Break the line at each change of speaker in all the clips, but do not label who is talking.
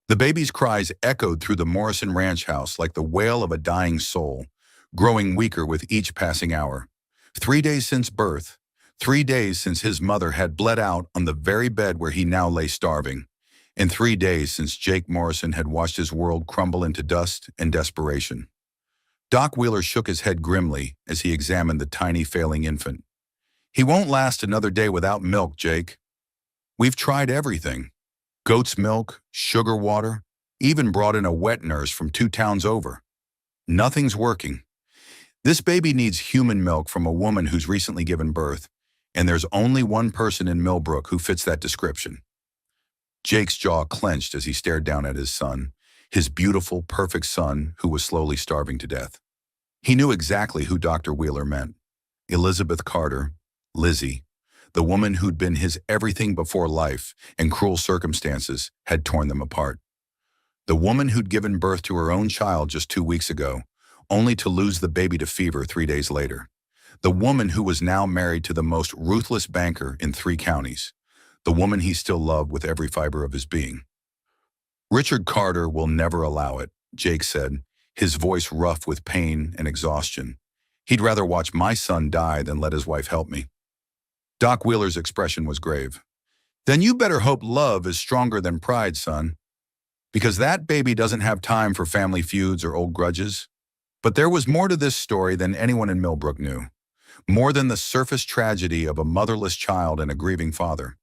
The baby's cries echoed through the Morrison ranch house like the wail of a dying soul, growing weaker with each passing hour. 3 days since birth, 3 days since his mother had bled out on the very bed where he now lay starving, and 3 days since Jake Morrison had watched his world crumble into dust and desperation. Doc Wheeler shook his head grimly as he examined the tiny failing infant. "He won't last another day without milk, Jake. We've tried everything. Goat's milk, sugar water, even brought in a wet nurse from 2 towns over. Nothing's working. This baby needs human milk from a woman who's recently given birth, and there's only one person in Millbrook who fits that description." Jake's jaw clenched as he stared down at his son, his beautiful, perfect son who was slowly starving to death. He knew exactly who Dr. Wheeler meant. Elizabeth Carter, Lizzie, the woman who'd been his everything before life and cruel circumstances had torn them apart. The woman who'd given birth to her own child just 2 weeks ago, only to lose the baby to fever 3 days later. The woman who was now married to the most ruthless banker in 3 counties. The woman he still loved with every fiber of his being. "Richard Carter will never allow it," Jake said, his voice rough with pain and exhaustion. "He'd rather watch my son die than let his wife help me." Doc Wheeler's expression was grave. "Then you better hope love is stronger than pride, son. Because that baby doesn't have time for family feuds or old grudges." But there was more to this story than anyone in Millbrook knew. More than the surface tragedy of a motherless child and a grieving father.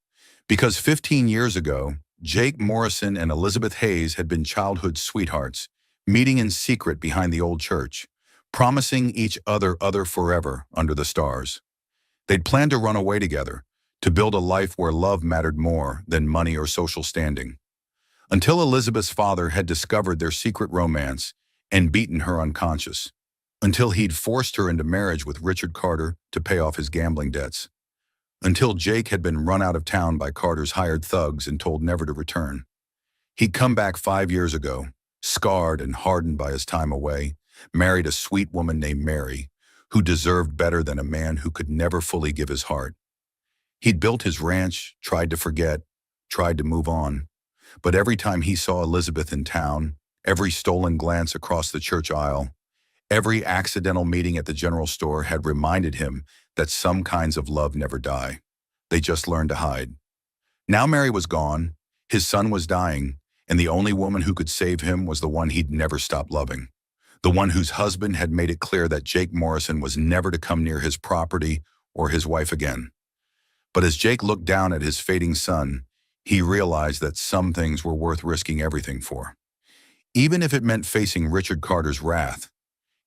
Because 15 years ago, Jake Morrison and Elizabeth Hayes had been childhood sweethearts, meeting in secret behind the old church, promising each other forever under the stars. They'd planned to run away together, to build a life where love mattered more than money or social standing. Until Elizabeth's father had discovered their secret romance and beaten her unconscious. Until he'd forced her into marriage with Richard Carter to pay off his gambling debts. Until Jake had been run out of town by Carter's hired thugs and told never to return. He'd come back 5 years ago, scarred and hardened by his time away, married a sweet woman named Mary, who deserved better than a man who could never fully give his heart. He'd built his ranch, tried to forget, tried to move on. But every time he saw Elizabeth in town, every stolen glance across the church aisle, every accidental meeting at the general store had reminded him that some kinds of love never die. They just learn to hide. Now Mary was gone, his son was dying, and the only woman who could save him was the one he'd never stopped loving. The one whose husband had made it clear that Jake Morrison was never to come near his property or his wife again. But as Jake looked down at his fading son, he realized that some things were worth risking everything for. Even if it meant facing Richard Carter's wrath,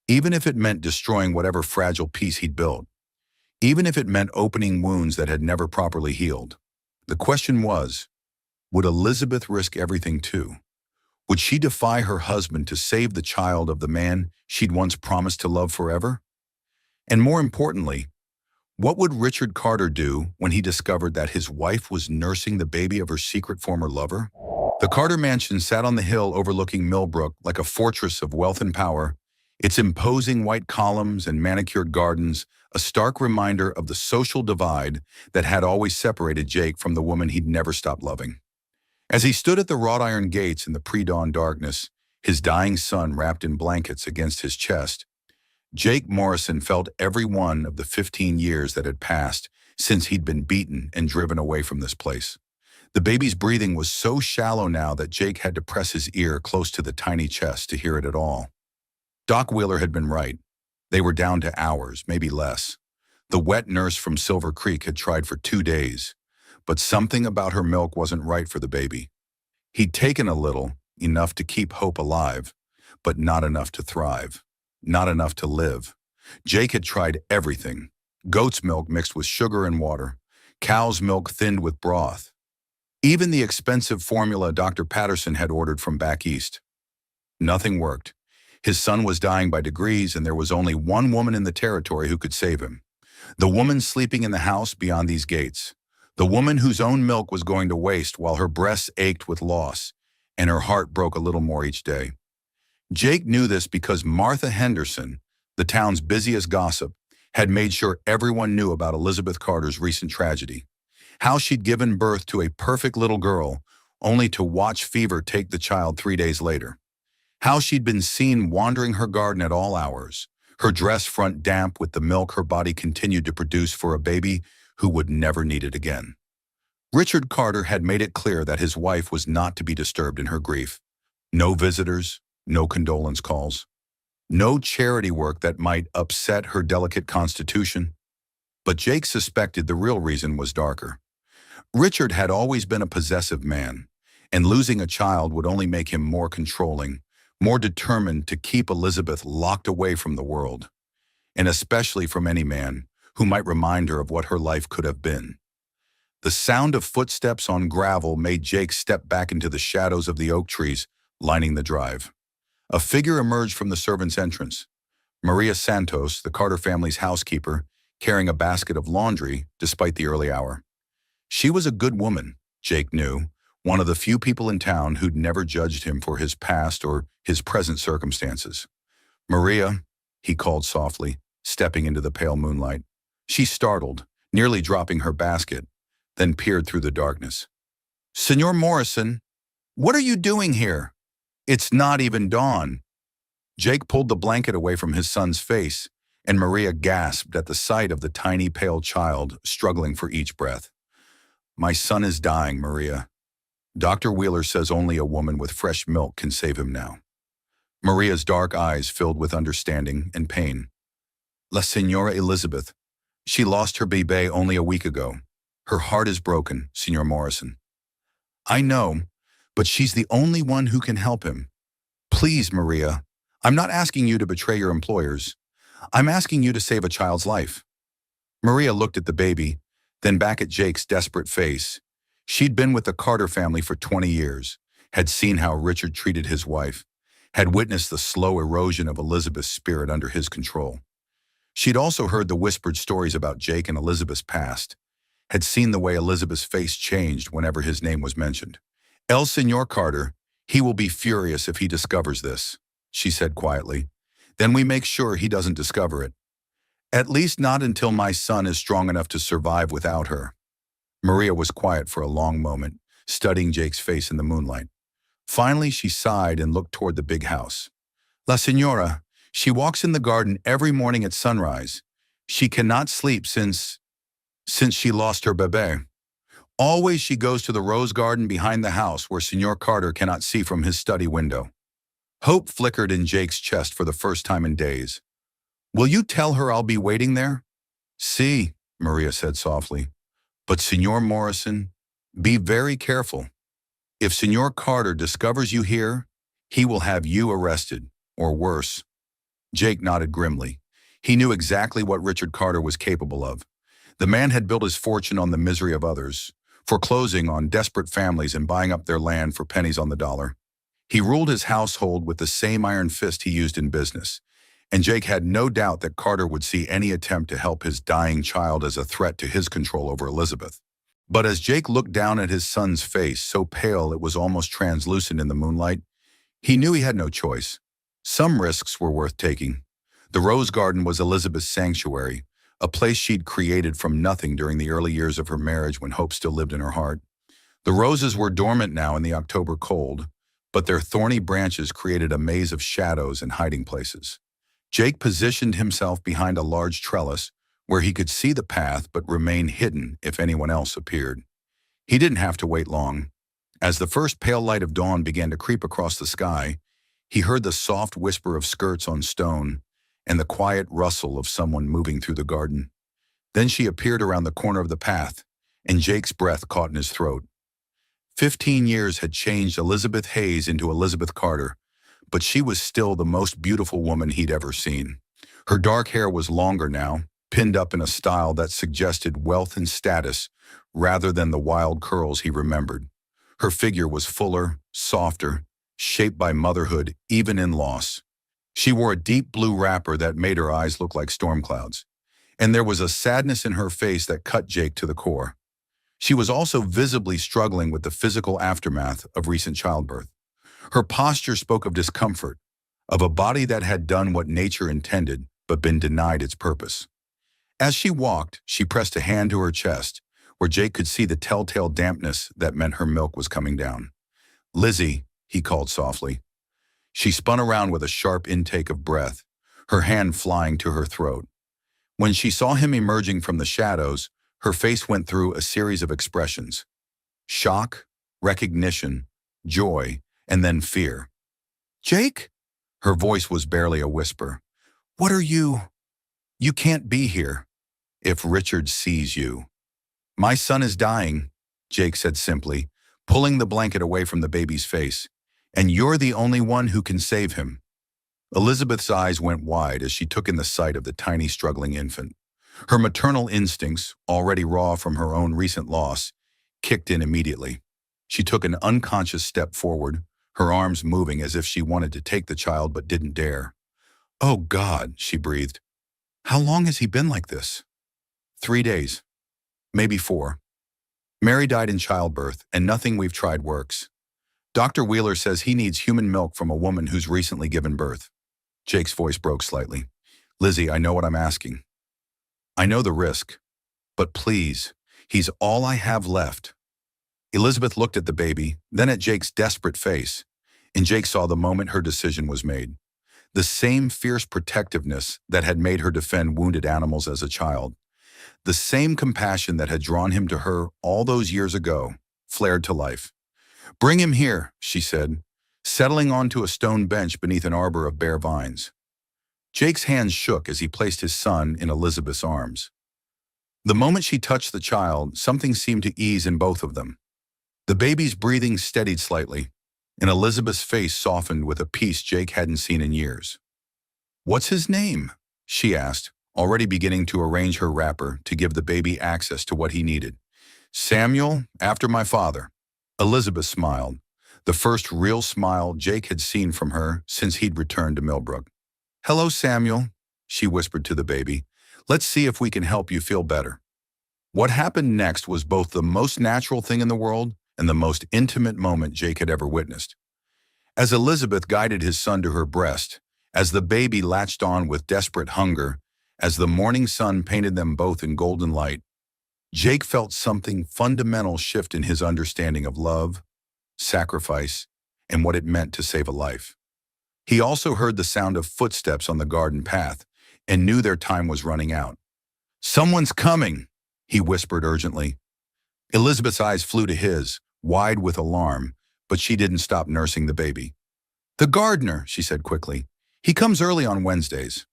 even if it meant destroying whatever fragile peace he'd built, even if it meant opening wounds that had never properly healed. The question was, would Elizabeth risk everything too? Would she defy her husband to save the child of the man she'd once promised to love forever? And more importantly, what would Richard Carter do when he discovered that his wife was nursing the baby of her secret former lover? The Carter mansion sat on the hill overlooking Millbrook like a fortress of wealth and power, its imposing white columns and manicured gardens a stark reminder of the social divide that had always separated Jake from the woman he'd never stopped loving. As he stood at the wrought iron gates in the pre-dawn darkness, his dying son wrapped in blankets against his chest, Jake Morrison felt every one of the 15 years that had passed since he'd been beaten and driven away from this place. The baby's breathing was so shallow now that Jake had to press his ear close to the tiny chest to hear it at all. Doc Wheeler had been right. They were down to hours, maybe less. The wet nurse from Silver Creek had tried for 2 days, but something about her milk wasn't right for the baby. He'd taken a little, enough to keep hope alive, but not enough to thrive, not enough to live. Jake had tried everything. Goat's milk mixed with sugar and water, cow's milk thinned with broth, even the expensive formula Dr. Patterson had ordered from back east. Nothing worked. His son was dying by degrees, and there was only one woman in the territory who could save him. The woman sleeping in the house beyond these gates. The woman whose own milk was going to waste while her breasts ached with loss, and her heart broke a little more each day. Jake knew this because Martha Henderson, the town's busiest gossip, had made sure everyone knew about Elizabeth Carter's recent tragedy. How she'd given birth to a perfect little girl only to watch fever take the child 3 days later. How she'd been seen wandering her garden at all hours, her dress front damp with the milk her body continued to produce for a baby who would never need it again. Richard Carter had made it clear that his wife was not to be disturbed in her grief. No visitors, no condolence calls, no charity work that might upset her delicate constitution. But Jake suspected the real reason was darker. Richard had always been a possessive man, and losing a child would only make him more controlling, more determined to keep Elizabeth locked away from the world, and especially from any man who might remind her of what her life could have been. The sound of footsteps on gravel made Jake step back into the shadows of the oak trees lining the drive. A figure emerged from the servants' entrance. Maria Santos, the Carter family's housekeeper, carrying a basket of laundry despite the early hour. She was a good woman, Jake knew, one of the few people in town who'd never judged him for his past or his present circumstances. "Maria," he called softly, stepping into the pale moonlight. She startled, nearly dropping her basket, then peered through the darkness. "Senor Morrison, what are you doing here? It's not even dawn." Jake pulled the blanket away from his son's face, and Maria gasped at the sight of the tiny pale child struggling for each breath. "My son is dying, Maria. Dr. Wheeler says only a woman with fresh milk can save him now." Maria's dark eyes filled with understanding and pain. "La Señora Elizabeth. She lost her bébé only a week ago. Her heart is broken, Senor Morrison." "I know, but she's the only one who can help him. Please, Maria, I'm not asking you to betray your employers. I'm asking you to save a child's life." Maria looked at the baby, then back at Jake's desperate face. She'd been with the Carter family for 20 years, had seen how Richard treated his wife, had witnessed the slow erosion of Elizabeth's spirit under his control. She'd also heard the whispered stories about Jake and Elizabeth's past, had seen the way Elizabeth's face changed whenever his name was mentioned. "El Señor Carter, he will be furious if he discovers this," she said quietly. "Then we make sure he doesn't discover it. At least not until my son is strong enough to survive without her." Maria was quiet for a long moment, studying Jake's face in the moonlight. Finally, she sighed and looked toward the big house. "La Señora, she walks in the garden every morning at sunrise. She cannot sleep since she lost her bébé. Always she goes to the rose garden behind the house where Senor Carter cannot see from his study window." Hope flickered in Jake's chest for the first time in days. "Will you tell her I'll be waiting there?" "See," Maria said softly. "But Senor Morrison, be very careful. If Senor Carter discovers you here, he will have you arrested, or worse." Jake nodded grimly. He knew exactly what Richard Carter was capable of. The man had built his fortune on the misery of others, foreclosing on desperate families and buying up their land for pennies on the dollar. He ruled his household with the same iron fist he used in business, and Jake had no doubt that Carter would see any attempt to help his dying child as a threat to his control over Elizabeth. But as Jake looked down at his son's face, so pale it was almost translucent in the moonlight, he knew he had no choice. Some risks were worth taking. The Rose Garden was Elizabeth's sanctuary, a place she'd created from nothing during the early years of her marriage when hope still lived in her heart. The roses were dormant now in the October cold, but their thorny branches created a maze of shadows and hiding places. Jake positioned himself behind a large trellis where he could see the path but remain hidden if anyone else appeared. He didn't have to wait long. As the first pale light of dawn began to creep across the sky, he heard the soft whisper of skirts on stone and the quiet rustle of someone moving through the garden. Then she appeared around the corner of the path, and Jake's breath caught in his throat. 15 years had changed Elizabeth Hayes into Elizabeth Carter, but she was still the most beautiful woman he'd ever seen. Her dark hair was longer now, pinned up in a style that suggested wealth and status rather than the wild curls he remembered. Her figure was fuller, softer, shaped by motherhood even in loss. She wore a deep blue wrapper that made her eyes look like storm clouds, and there was a sadness in her face that cut Jake to the core. She was also visibly struggling with the physical aftermath of recent childbirth. Her posture spoke of discomfort, of a body that had done what nature intended but been denied its purpose. As she walked, she pressed a hand to her chest, where Jake could see the telltale dampness that meant her milk was coming down. "Lizzie," he called softly. She spun around with a sharp intake of breath, her hand flying to her throat. When she saw him emerging from the shadows, her face went through a series of expressions: shock, recognition, joy, and then fear. "Jake?" Her voice was barely a whisper. "What are you? You can't be here. If Richard sees you." "My son is dying," Jake said simply, pulling the blanket away from the baby's face. "And you're the only one who can save him." Elizabeth's eyes went wide as she took in the sight of the tiny, struggling infant. Her maternal instincts, already raw from her own recent loss, kicked in immediately. She took an unconscious step forward, her arms moving as if she wanted to take the child but didn't dare. "Oh God," she breathed. "How long has he been like this?" 3 days. Maybe 4. Mary died in childbirth, and nothing we've tried works. Dr. Wheeler says he needs human milk from a woman who's recently given birth." Jake's voice broke slightly. "Lizzie, I know what I'm asking. I know the risk. But please, he's all I have left." Elizabeth looked at the baby, then at Jake's desperate face, and Jake saw the moment her decision was made. The same fierce protectiveness that had made her defend wounded animals as a child, the same compassion that had drawn him to her all those years ago, flared to life. "Bring him here," she said, settling onto a stone bench beneath an arbor of bare vines. Jake's hands shook as he placed his son in Elizabeth's arms. The moment she touched the child, something seemed to ease in both of them. The baby's breathing steadied slightly, and Elizabeth's face softened with a peace Jake hadn't seen in years. "What's his name?" she asked, already beginning to arrange her wrapper to give the baby access to what he needed. "Samuel, after my father." Elizabeth smiled, the first real smile Jake had seen from her since he'd returned to Millbrook. "Hello, Samuel," she whispered to the baby. "Let's see if we can help you feel better." What happened next was both the most natural thing in the world and the most intimate moment Jake had ever witnessed. As Elizabeth guided his son to her breast, as the baby latched on with desperate hunger, as the morning sun painted them both in golden light, Jake felt something fundamental shift in his understanding of love, sacrifice, and what it meant to save a life. He also heard the sound of footsteps on the garden path and knew their time was running out. "Someone's coming," he whispered urgently. Elizabeth's eyes flew to his, wide with alarm, but she didn't stop nursing the baby. "The gardener," she said quickly. "He comes early on Wednesdays.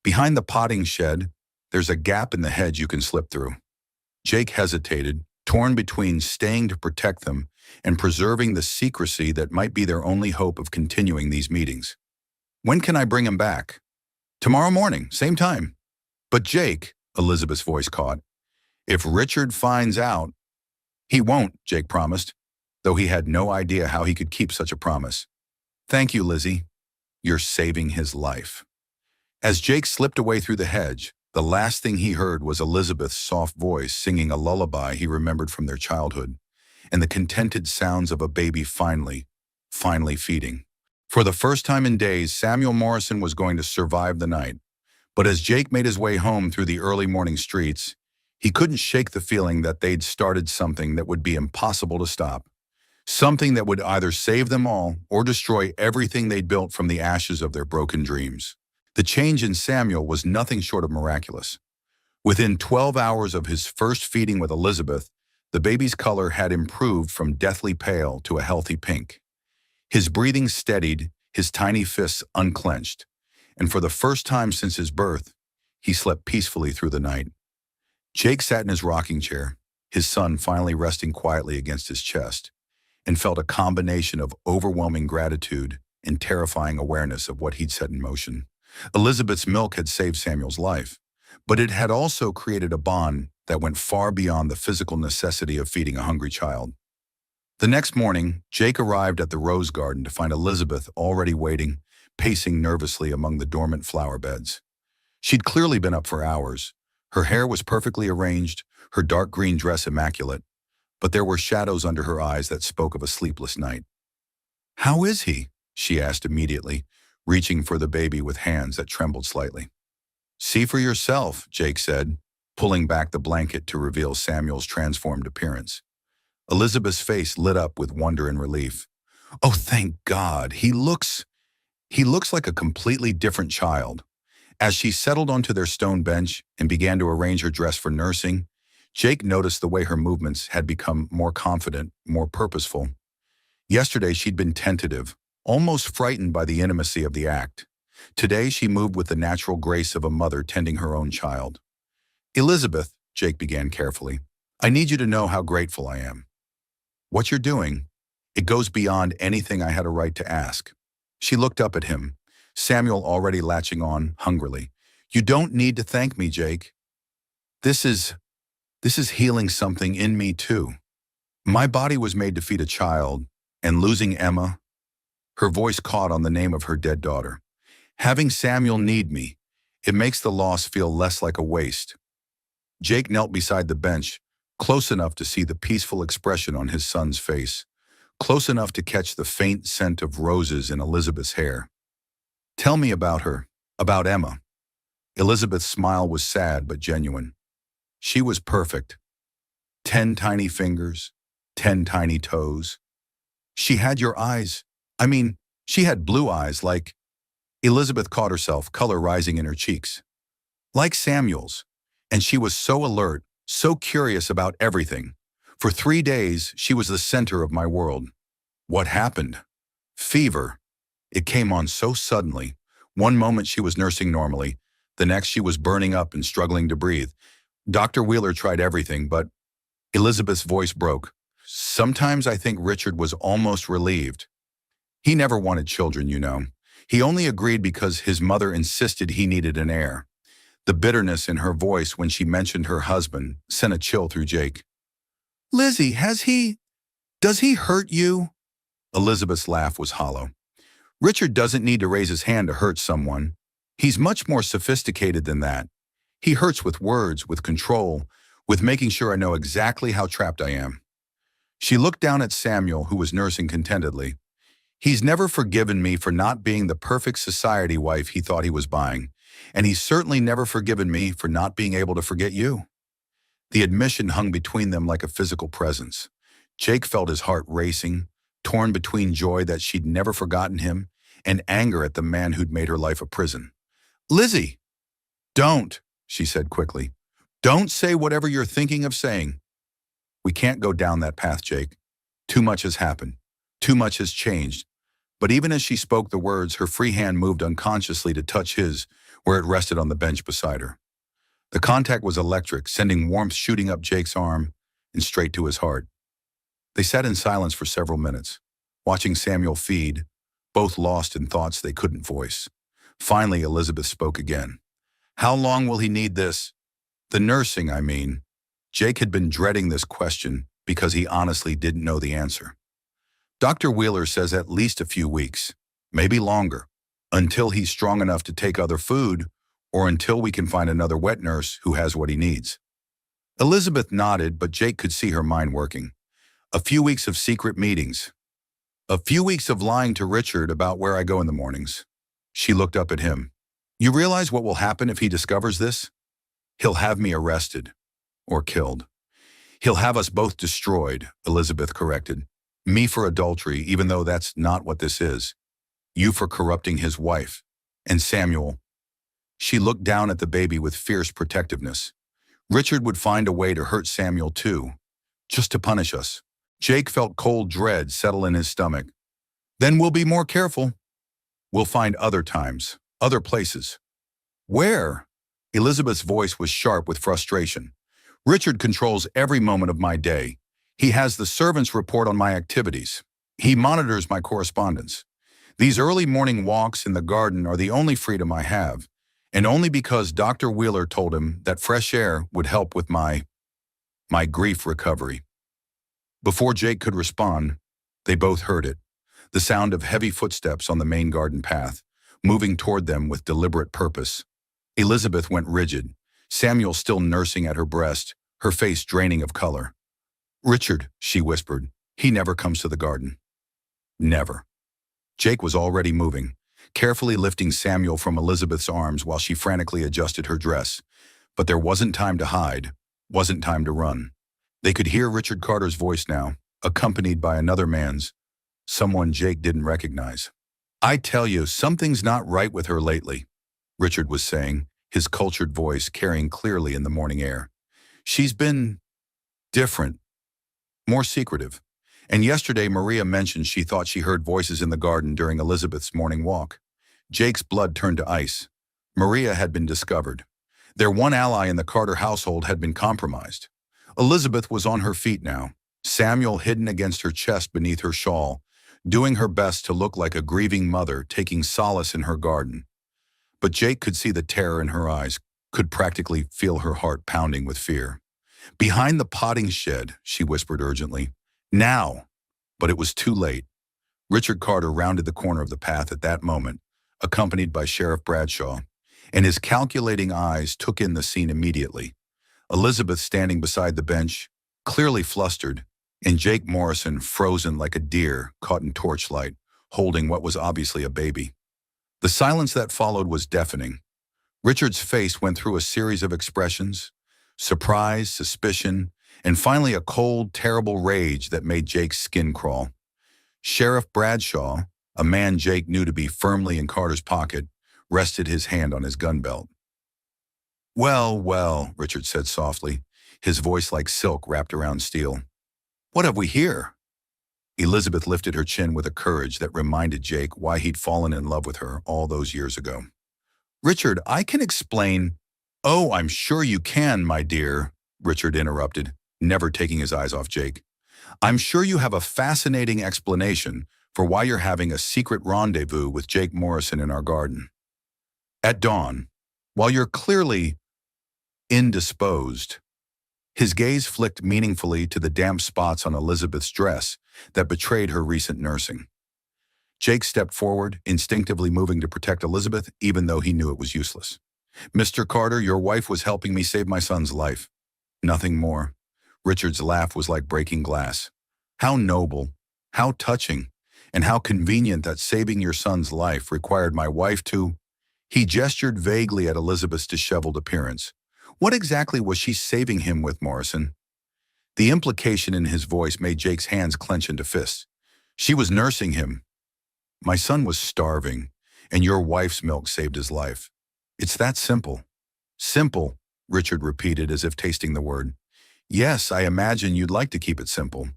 Behind the potting shed, there's a gap in the hedge you can slip through." Jake hesitated, torn between staying to protect them and preserving the secrecy that might be their only hope of continuing these meetings. "When can I bring him back?" "Tomorrow morning, same time." "But Jake," Elizabeth's voice caught, "if Richard finds out—" "He won't," Jake promised, though he had no idea how he could keep such a promise. "Thank you, Lizzie. You're saving his life." As Jake slipped away through the hedge, the last thing he heard was Elizabeth's soft voice singing a lullaby he remembered from their childhood, and the contented sounds of a baby finally feeding. For the first time in days, Samuel Morrison was going to survive the night. But as Jake made his way home through the early morning streets, he couldn't shake the feeling that they'd started something that would be impossible to stop. Something that would either save them all or destroy everything they'd built from the ashes of their broken dreams. The change in Samuel was nothing short of miraculous. Within 12 hours of his first feeding with Elizabeth, the baby's color had improved from deathly pale to a healthy pink. His breathing steadied, his tiny fists unclenched, and for the first time since his birth, he slept peacefully through the night. Jake sat in his rocking chair, his son finally resting quietly against his chest, and felt a combination of overwhelming gratitude and terrifying awareness of what he'd set in motion. Elizabeth's milk had saved Samuel's life, but it had also created a bond that went far beyond the physical necessity of feeding a hungry child. The next morning, Jake arrived at the rose garden to find Elizabeth already waiting, pacing nervously among the dormant flower beds. She'd clearly been up for hours. Her hair was perfectly arranged, her dark green dress immaculate, but there were shadows under her eyes that spoke of a sleepless night. "How is he?" she asked immediately, reaching for the baby with hands that trembled slightly. "See for yourself," Jake said, pulling back the blanket to reveal Samuel's transformed appearance. Elizabeth's face lit up with wonder and relief. Oh, thank God. He looks like a completely different child. As she settled onto their stone bench and began to arrange her dress for nursing, Jake noticed the way her movements had become more confident, more purposeful. Yesterday she'd been tentative, almost frightened by the intimacy of the act. Today she moved with the natural grace of a mother tending her own child. Elizabeth, Jake began carefully, I need you to know how grateful I am. What you're doing, it goes beyond anything I had a right to ask. She looked up at him, Samuel already latching on hungrily. You don't need to thank me, Jake. This is healing something in me too. My body was made to feed a child, and losing Emma, her voice caught on the name of her dead daughter. Having Samuel need me, it makes the loss feel less like a waste. Jake knelt beside the bench, close enough to see the peaceful expression on his son's face, close enough to catch the faint scent of roses in Elizabeth's hair. Tell me about her, about Emma. Elizabeth's smile was sad but genuine. She was perfect. 10 tiny fingers, 10 tiny toes. She had your eyes. She had blue eyes like... Elizabeth caught herself, color rising in her cheeks. Like Samuel's. And she was so alert, so curious about everything. For 3 days, she was the center of my world. What happened? Fever. It came on so suddenly. One moment she was nursing normally. The next she was burning up and struggling to breathe. Dr. Wheeler tried everything, but Elizabeth's voice broke. Sometimes I think Richard was almost relieved. He never wanted children, you know. He only agreed because his mother insisted he needed an heir. The bitterness in her voice when she mentioned her husband sent a chill through Jake. Lizzie, does he hurt you? Elizabeth's laugh was hollow. Richard doesn't need to raise his hand to hurt someone. He's much more sophisticated than that. He hurts with words, with control, with making sure I know exactly how trapped I am. She looked down at Samuel, who was nursing contentedly. He's never forgiven me for not being the perfect society wife he thought he was buying, and he's certainly never forgiven me for not being able to forget you. The admission hung between them like a physical presence. Jake felt his heart racing, torn between joy that she'd never forgotten him and anger at the man who'd made her life a prison. Lizzie! Don't, she said quickly. Don't say whatever you're thinking of saying. We can't go down that path, Jake. Too much has happened. Too much has changed. But even as she spoke the words, her free hand moved unconsciously to touch his, where it rested on the bench beside her. The contact was electric, sending warmth shooting up Jake's arm and straight to his heart. They sat in silence for several minutes, watching Samuel feed, both lost in thoughts they couldn't voice. Finally, Elizabeth spoke again. How long will he need this? The nursing, I mean. Jake had been dreading this question because he honestly didn't know the answer. Dr. Wheeler says at least a few weeks, maybe longer, until he's strong enough to take other food or until we can find another wet nurse who has what he needs. Elizabeth nodded, but Jake could see her mind working. A few weeks of secret meetings. A few weeks of lying to Richard about where I go in the mornings. She looked up at him. You realize what will happen if he discovers this? He'll have me arrested. Or killed. He'll have us both destroyed, Elizabeth corrected. Me for adultery, even though that's not what this is. You for corrupting his wife. And Samuel. She looked down at the baby with fierce protectiveness. Richard would find a way to hurt Samuel too, just to punish us. Jake felt cold dread settle in his stomach. Then we'll be more careful. We'll find other times, other places. Where? Elizabeth's voice was sharp with frustration. Richard controls every moment of my day. He has the servants report on my activities. He monitors my correspondence. These early morning walks in the garden are the only freedom I have, and only because Dr. Wheeler told him that fresh air would help with my grief recovery. Before Jake could respond, they both heard it, the sound of heavy footsteps on the main garden path, moving toward them with deliberate purpose. Elizabeth went rigid, Samuel still nursing at her breast, her face draining of color. Richard, she whispered, he never comes to the garden. Never. Jake was already moving, carefully lifting Samuel from Elizabeth's arms while she frantically adjusted her dress. But there wasn't time to hide, wasn't time to run. They could hear Richard Carter's voice now, accompanied by another man's, someone Jake didn't recognize. "I tell you, something's not right with her lately," Richard was saying, his cultured voice carrying clearly in the morning air. "She's been different, more secretive. And yesterday Maria mentioned she thought she heard voices in the garden during Elizabeth's morning walk." Jake's blood turned to ice. Maria had been discovered. Their one ally in the Carter household had been compromised. Elizabeth was on her feet now, Samuel hidden against her chest beneath her shawl, doing her best to look like a grieving mother taking solace in her garden. But Jake could see the terror in her eyes, could practically feel her heart pounding with fear. "Behind the potting shed," she whispered urgently. "Now!" But it was too late. Richard Carter rounded the corner of the path at that moment, accompanied by Sheriff Bradshaw, and his calculating eyes took in the scene immediately. Elizabeth standing beside the bench, clearly flustered, and Jake Morrison frozen like a deer caught in torchlight, holding what was obviously a baby. The silence that followed was deafening. Richard's face went through a series of expressions: surprise, suspicion, and finally a cold, terrible rage that made Jake's skin crawl. Sheriff Bradshaw, a man Jake knew to be firmly in Carter's pocket, rested his hand on his gun belt. "Well, well," Richard said softly, his voice like silk wrapped around steel. "What have we here?" Elizabeth lifted her chin with a courage that reminded Jake why he'd fallen in love with her all those years ago. "Richard, I can explain—" "Oh, I'm sure you can, my dear," Richard interrupted, never taking his eyes off Jake. "I'm sure you have a fascinating explanation for why you're having a secret rendezvous with Jake Morrison in our garden. At dawn, while you're clearly indisposed." His gaze flicked meaningfully to the damp spots on Elizabeth's dress that betrayed her recent nursing. Jake stepped forward, instinctively moving to protect Elizabeth, even though he knew it was useless. "Mr. Carter, your wife was helping me save my son's life. Nothing more." Richard's laugh was like breaking glass. "How noble, how touching, and how convenient that saving your son's life required my wife to—" He gestured vaguely at Elizabeth's disheveled appearance. "What exactly was she saving him with, Morrison?" The implication in his voice made Jake's hands clench into fists. "She was nursing him. My son was starving, and your wife's milk saved his life. It's that simple." "Simple," Richard repeated as if tasting the word. "Yes, I imagine you'd like to keep it simple.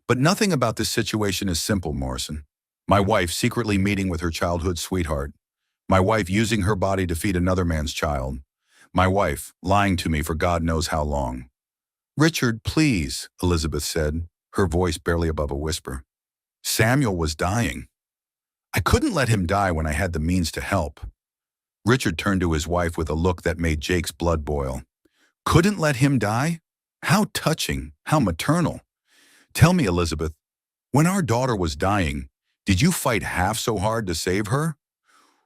But nothing about this situation is simple, Morrison. My wife secretly meeting with her childhood sweetheart. My wife using her body to feed another man's child. My wife lying to me for God knows how long." "Richard, please," Elizabeth said, her voice barely above a whisper. "Samuel was dying. I couldn't let him die when I had the means to help." Richard turned to his wife with a look that made Jake's blood boil. "Couldn't let him die? How touching, how maternal. Tell me, Elizabeth, when our daughter was dying, did you fight half so hard to save her?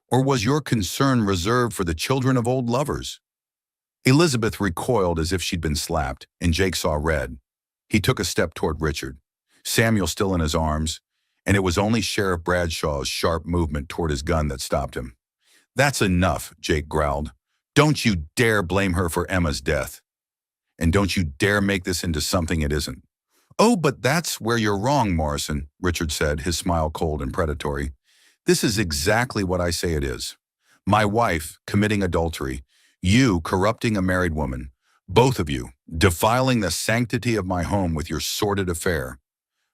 Or was your concern reserved for the children of old lovers?" Elizabeth recoiled as if she'd been slapped, and Jake saw red. He took a step toward Richard, Samuel still in his arms, and it was only Sheriff Bradshaw's sharp movement toward his gun that stopped him. "That's enough," Jake growled. "Don't you dare blame her for Emma's death. And don't you dare make this into something it isn't." "Oh, but that's where you're wrong, Morrison," Richard said, his smile cold and predatory. "This is exactly what I say it is. My wife committing adultery, you corrupting a married woman, both of you defiling the sanctity of my home with your sordid affair."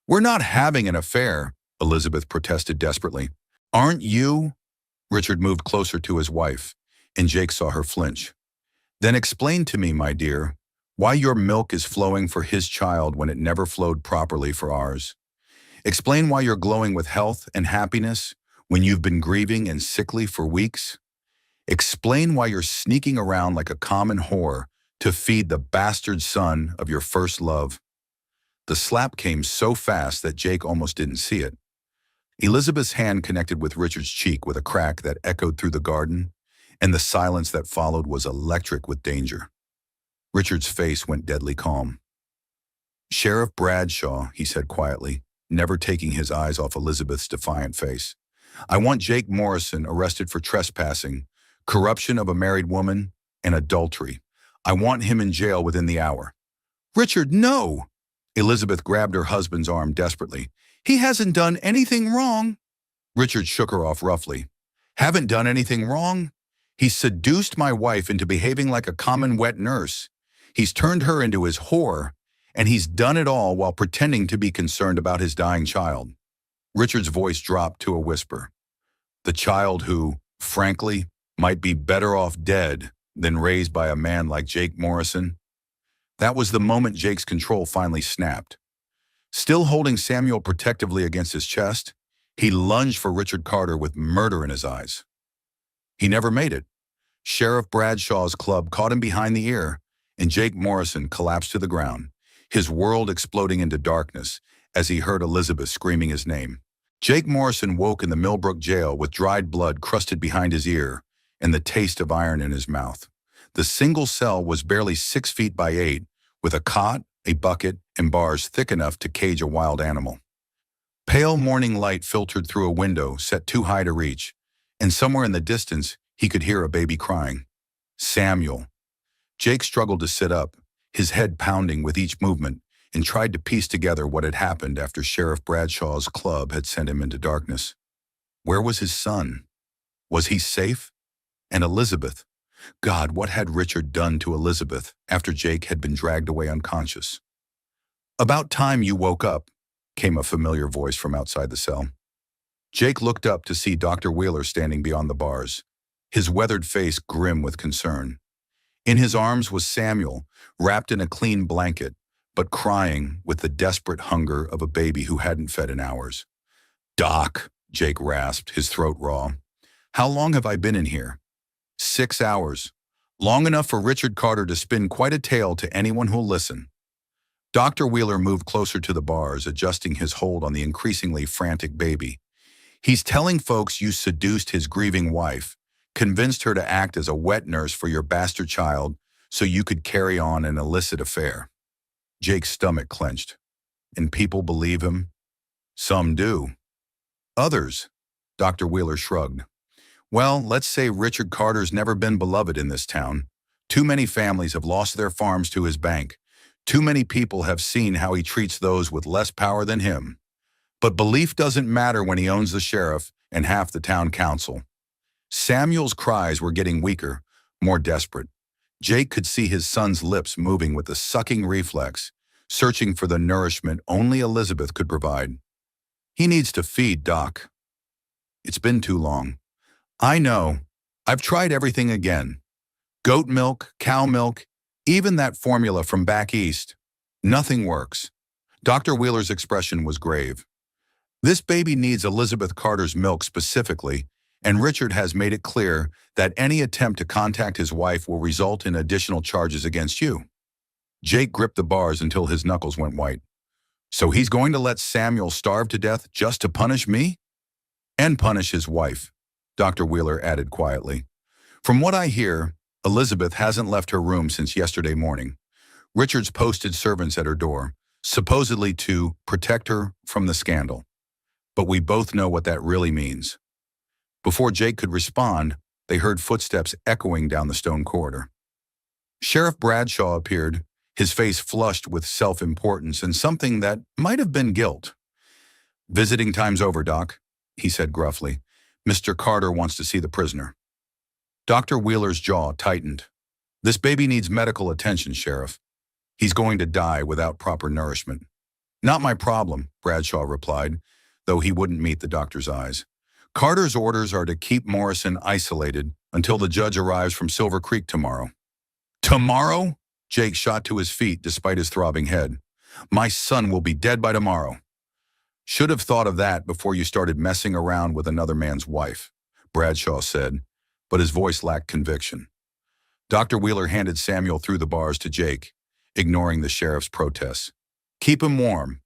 "We're not having an affair," Elizabeth protested desperately. "Aren't you?" Richard moved closer to his wife, and Jake saw her flinch. "Then explain to me, my dear, why your milk is flowing for his child when it never flowed properly for ours. Explain why you're glowing with health and happiness when you've been grieving and sickly for weeks. Explain why you're sneaking around like a common whore to feed the bastard son of your first love." The slap came so fast that Jake almost didn't see it. Elizabeth's hand connected with Richard's cheek with a crack that echoed through the garden, and the silence that followed was electric with danger. Richard's face went deadly calm. "Sheriff Bradshaw," he said quietly, never taking his eyes off Elizabeth's defiant face. "I want Jake Morrison arrested for trespassing, corruption of a married woman, and adultery. I want him in jail within the hour." "Richard, no!" Elizabeth grabbed her husband's arm desperately. "He hasn't done anything wrong." Richard shook her off roughly. "Haven't done anything wrong? He's seduced my wife into behaving like a common wet nurse. He's turned her into his whore, and he's done it all while pretending to be concerned about his dying child." Richard's voice dropped to a whisper. "The child who, frankly, might be better off dead than raised by a man like Jake Morrison." That was the moment Jake's control finally snapped. Still holding Samuel protectively against his chest, he lunged for Richard Carter with murder in his eyes. He never made it. Sheriff Bradshaw's club caught him behind the ear, and Jake Morrison collapsed to the ground, his world exploding into darkness as he heard Elizabeth screaming his name. Jake Morrison woke in the Millbrook jail with dried blood crusted behind his ear and the taste of iron in his mouth. The single cell was barely 6 feet by 8, with a cot, a bucket, and bars thick enough to cage a wild animal. Pale morning light filtered through a window set too high to reach, and somewhere in the distance he could hear a baby crying. Samuel. Jake struggled to sit up, his head pounding with each movement, and tried to piece together what had happened after Sheriff Bradshaw's club had sent him into darkness. Where was his son? Was he safe? And Elizabeth? God, what had Richard done to Elizabeth after Jake had been dragged away unconscious? "About time you woke up," came a familiar voice from outside the cell. Jake looked up to see Dr. Wheeler standing beyond the bars, his weathered face grim with concern. In his arms was Samuel, wrapped in a clean blanket, but crying with the desperate hunger of a baby who hadn't fed in hours. "Doc," Jake rasped, his throat raw. "How long have I been in here?" 6 hours. Long enough for Richard Carter to spin quite a tale to anyone who'll listen. Dr. Wheeler moved closer to the bars, adjusting his hold on the increasingly frantic baby. "He's telling folks you seduced his grieving wife, convinced her to act as a wet nurse for your bastard child so you could carry on an illicit affair." Jake's stomach clenched. "And people believe him?" "Some do. Others," Dr. Wheeler shrugged. "Well, let's say Richard Carter's never been beloved in this town. Too many families have lost their farms to his bank. Too many people have seen how he treats those with less power than him. But belief doesn't matter when he owns the sheriff and half the town council." Samuel's cries were getting weaker, more desperate. Jake could see his son's lips moving with the sucking reflex, searching for the nourishment only Elizabeth could provide. "He needs to feed, Doc." "It's been too long." "I know. I've tried everything again. Goat milk, cow milk, even that formula from back east. Nothing works." Dr. Wheeler's expression was grave. "This baby needs Elizabeth Carter's milk specifically, and Richard has made it clear that any attempt to contact his wife will result in additional charges against you." Jake gripped the bars until his knuckles went white. "So he's going to let Samuel starve to death just to punish me?" "And punish his wife," Dr. Wheeler added quietly. "From what I hear, Elizabeth hasn't left her room since yesterday morning. Richard's posted servants at her door, supposedly to protect her from the scandal. But we both know what that really means." Before Jake could respond, they heard footsteps echoing down the stone corridor. Sheriff Bradshaw appeared, his face flushed with self-importance and something that might have been guilt. "Visiting time's over, Doc," he said gruffly. "Mr. Carter wants to see the prisoner." Dr. Wheeler's jaw tightened. "This baby needs medical attention, Sheriff. He's going to die without proper nourishment." "Not my problem," Bradshaw replied, though he wouldn't meet the doctor's eyes. "Carter's orders are to keep Morrison isolated until the judge arrives from Silver Creek tomorrow." "Tomorrow?" Jake shot to his feet despite his throbbing head. "My son will be dead by tomorrow." "Should have thought of that before you started messing around with another man's wife," Bradshaw said, but his voice lacked conviction. Dr. Wheeler handed Samuel through the bars to Jake, ignoring the sheriff's protests. "Keep him warm.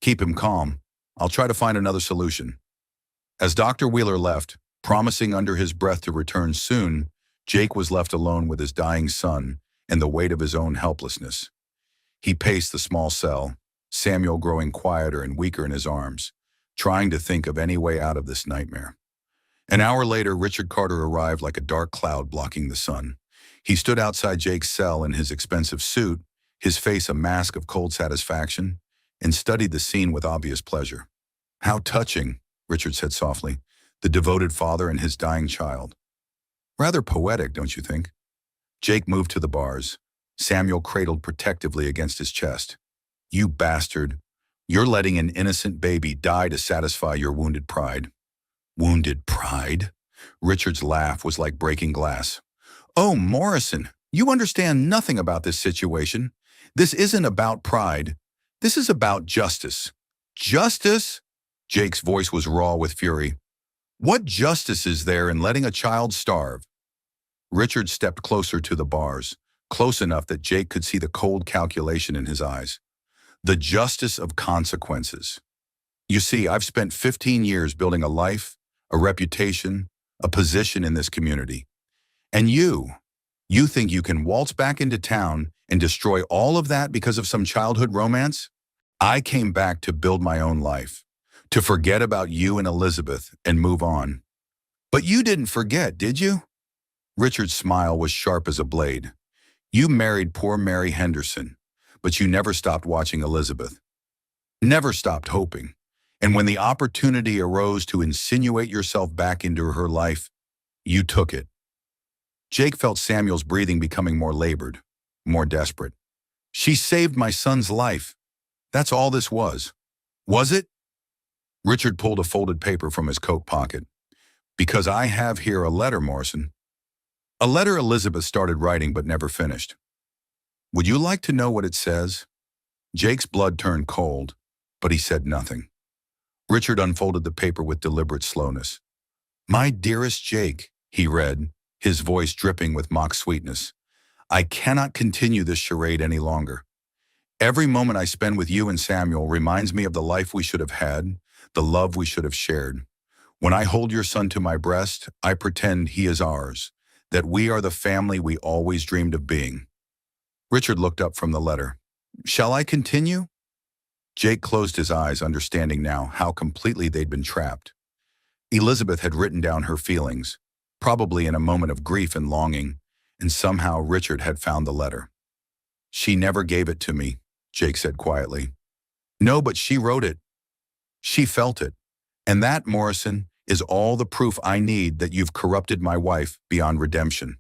Keep him calm. I'll try to find another solution." As Dr. Wheeler left, promising under his breath to return soon, Jake was left alone with his dying son and the weight of his own helplessness. He paced the small cell, Samuel growing quieter and weaker in his arms, trying to think of any way out of this nightmare. An hour later, Richard Carter arrived like a dark cloud blocking the sun. He stood outside Jake's cell in his expensive suit, his face a mask of cold satisfaction, and studied the scene with obvious pleasure. "How touching," Richard said softly, "the devoted father and his dying child. Rather poetic, don't you think?" Jake moved to the bars. Samuel cradled protectively against his chest. "You bastard. You're letting an innocent baby die to satisfy your wounded pride." "Wounded pride?" Richard's laugh was like breaking glass. "Oh, Morrison, you understand nothing about this situation. This isn't about pride. This is about justice." "Justice?" Jake's voice was raw with fury. "What justice is there in letting a child starve?" Richard stepped closer to the bars, close enough that Jake could see the cold calculation in his eyes. "The justice of consequences. You see, I've spent 15 years building a life, a reputation, a position in this community. And you think you can waltz back into town and destroy all of that because of some childhood romance? I came back to build my own life, to forget about you and Elizabeth and move on." "But you didn't forget, did you?" Richard's smile was sharp as a blade. "You married poor Mary Henderson, but you never stopped watching Elizabeth. Never stopped hoping. And when the opportunity arose to insinuate yourself back into her life, you took it." Jake felt Samuel's breathing becoming more labored, more desperate. "She saved my son's life. That's all this was. Was it?" Richard pulled a folded paper from his coat pocket. "Because I have here a letter, Morrison. A letter Elizabeth started writing but never finished. Would you like to know what it says?" Jake's blood turned cold, but he said nothing. Richard unfolded the paper with deliberate slowness. "My dearest Jake," he read, his voice dripping with mock sweetness, "I cannot continue this charade any longer. Every moment I spend with you and Samuel reminds me of the life we should have had, the love we should have shared. When I hold your son to my breast, I pretend he is ours, that we are the family we always dreamed of being." Richard looked up from the letter. "Shall I continue?" Jake closed his eyes, understanding now how completely they'd been trapped. Elizabeth had written down her feelings, probably in a moment of grief and longing, and somehow Richard had found the letter. "She never gave it to me," Jake said quietly. "No, but she wrote it. She felt it. And that, Morrison, is all the proof I need that you've corrupted my wife beyond redemption.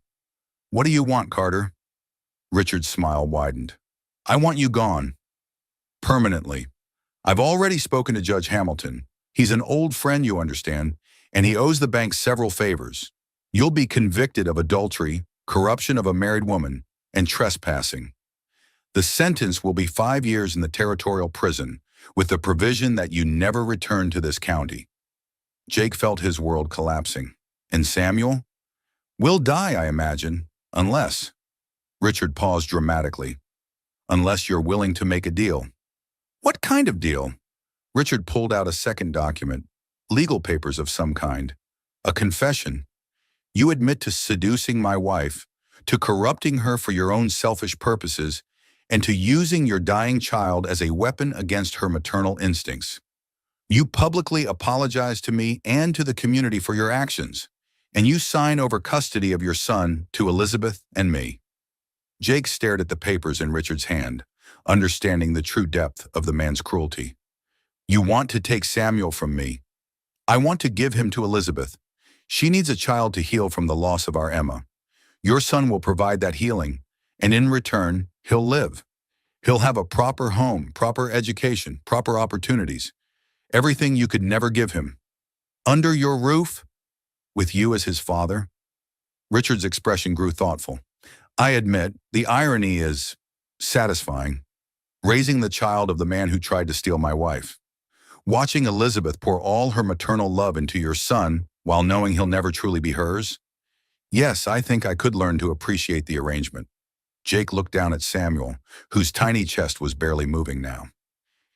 What do you want, Carter?" Richard's smile widened. "I want you gone. Permanently. I've already spoken to Judge Hamilton. He's an old friend, you understand, and he owes the bank several favors. You'll be convicted of adultery, corruption of a married woman, and trespassing. The sentence will be 5 years in the territorial prison, with the provision that you never return to this county." Jake felt his world collapsing. "And Samuel?" "Will die, I imagine, unless—" Richard paused dramatically. "Unless you're willing to make a deal." "What kind of deal?" Richard pulled out a second document, legal papers of some kind. "A confession. You admit to seducing my wife, to corrupting her for your own selfish purposes, and to using your dying child as a weapon against her maternal instincts. You publicly apologize to me and to the community for your actions, and you sign over custody of your son to Elizabeth and me." Jake stared at the papers in Richard's hand, understanding the true depth of the man's cruelty. "You want to take Samuel from me. I want to give him to Elizabeth. She needs a child to heal from the loss of our Emma. Your son will provide that healing, and in return, he'll live. He'll have a proper home, proper education, proper opportunities. Everything you could never give him. Under your roof, with you as his father." Richard's expression grew thoughtful. "I admit, the irony is satisfying. Raising the child of the man who tried to steal my wife. Watching Elizabeth pour all her maternal love into your son while knowing he'll never truly be hers. Yes, I think I could learn to appreciate the arrangement." Jake looked down at Samuel, whose tiny chest was barely moving now.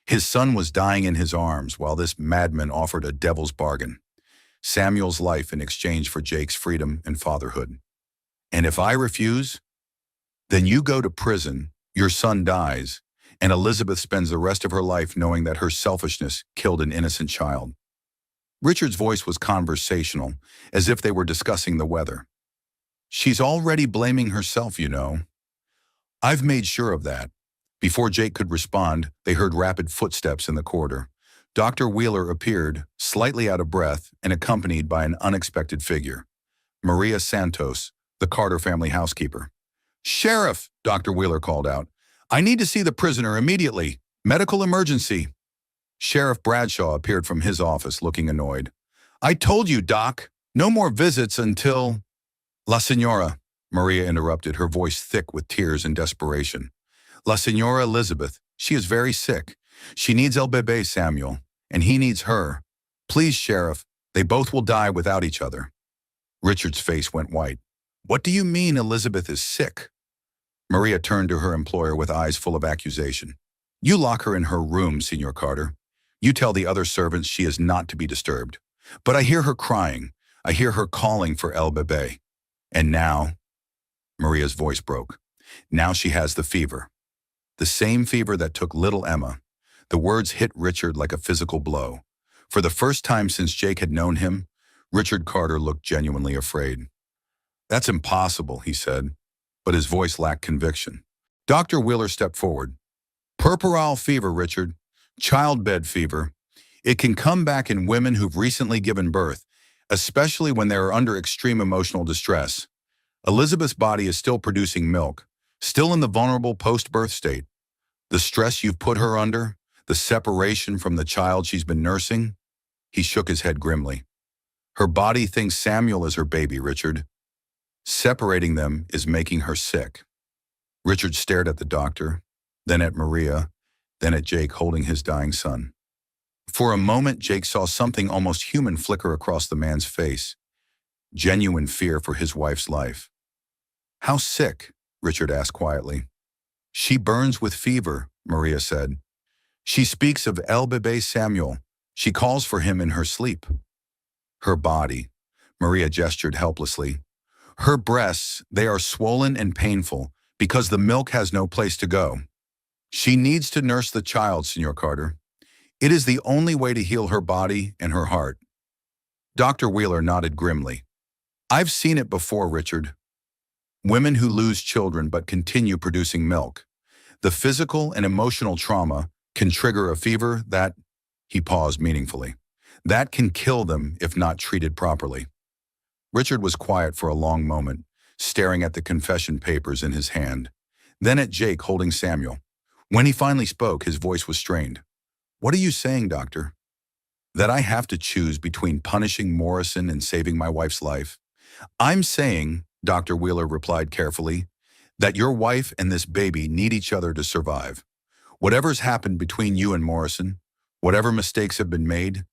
His son was dying in his arms while this madman offered a devil's bargain. Samuel's life in exchange for Jake's freedom and fatherhood. "And if I refuse? Then you go to prison, your son dies, and Elizabeth spends the rest of her life knowing that her selfishness killed an innocent child." Richard's voice was conversational, as if they were discussing the weather. She's already blaming herself, you know. I've made sure of that. Before Jake could respond, they heard rapid footsteps in the corridor. Dr. Wheeler appeared, slightly out of breath and accompanied by an unexpected figure. Maria Santos, the Carter family housekeeper. "Sheriff," Dr. Wheeler called out. "I need to see the prisoner immediately. Medical emergency." Sheriff Bradshaw appeared from his office looking annoyed. "I told you, Doc, no more visits until—" "La Senora," Maria interrupted, her voice thick with tears and desperation. "La Senora Elizabeth, she is very sick. She needs El Bebé Samuel, and he needs her. Please, Sheriff, they both will die without each other." Richard's face went white. "What do you mean Elizabeth is sick?" Maria turned to her employer with eyes full of accusation. "You lock her in her room, Senor Carter. You tell the other servants she is not to be disturbed. But I hear her crying. I hear her calling for El Bebé. And now," Maria's voice broke, "now she has the fever. The same fever that took little Emma." The words hit Richard like a physical blow. For the first time since Jake had known him, Richard Carter looked genuinely afraid. "That's impossible," he said, but his voice lacked conviction. Dr. Wheeler stepped forward. "Puerperal fever, Richard. Childbed fever. It can come back in women who've recently given birth, especially when they are under extreme emotional distress. Elizabeth's body is still producing milk, still in the vulnerable post-birth state. The stress you've put her under, the separation from the child she's been nursing." He shook his head grimly. "Her body thinks Samuel is her baby, Richard. Separating them is making her sick." Richard stared at the doctor, then at Maria, then at Jake holding his dying son. For a moment, Jake saw something almost human flicker across the man's face. Genuine fear for his wife's life. "How sick?" Richard asked quietly. "She burns with fever," Maria said. "She speaks of El Bebé Samuel. She calls for him in her sleep." "Her body," Maria gestured helplessly. "Her breasts, they are swollen and painful because the milk has no place to go. She needs to nurse the child, Senor Carter. It is the only way to heal her body and her heart." Dr. Wheeler nodded grimly. "I've seen it before, Richard. Women who lose children but continue producing milk. The physical and emotional trauma can trigger a fever that—" he paused meaningfully, "that can kill them if not treated properly." Richard was quiet for a long moment, staring at the confession papers in his hand, then at Jake holding Samuel. When he finally spoke, his voice was strained. "What are you saying, Doctor? That I have to choose between punishing Morrison and saving my wife's life?" "I'm saying," Dr. Wheeler replied carefully, "that your wife and this baby need each other to survive. Whatever's happened between you and Morrison, whatever mistakes have been made,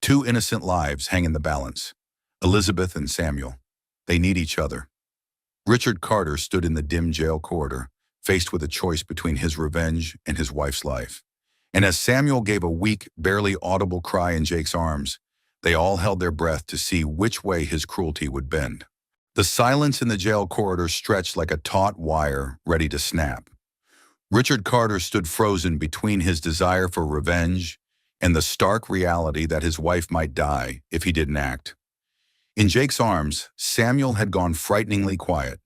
2 innocent lives hang in the balance. Elizabeth and Samuel. They need each other." Richard Carter stood in the dim jail corridor, faced with a choice between his revenge and his wife's life. And as Samuel gave a weak, barely audible cry in Jake's arms, they all held their breath to see which way his cruelty would bend. The silence in the jail corridor stretched like a taut wire ready to snap. Richard Carter stood frozen between his desire for revenge and the stark reality that his wife might die if he didn't act. In Jake's arms, Samuel had gone frighteningly quiet,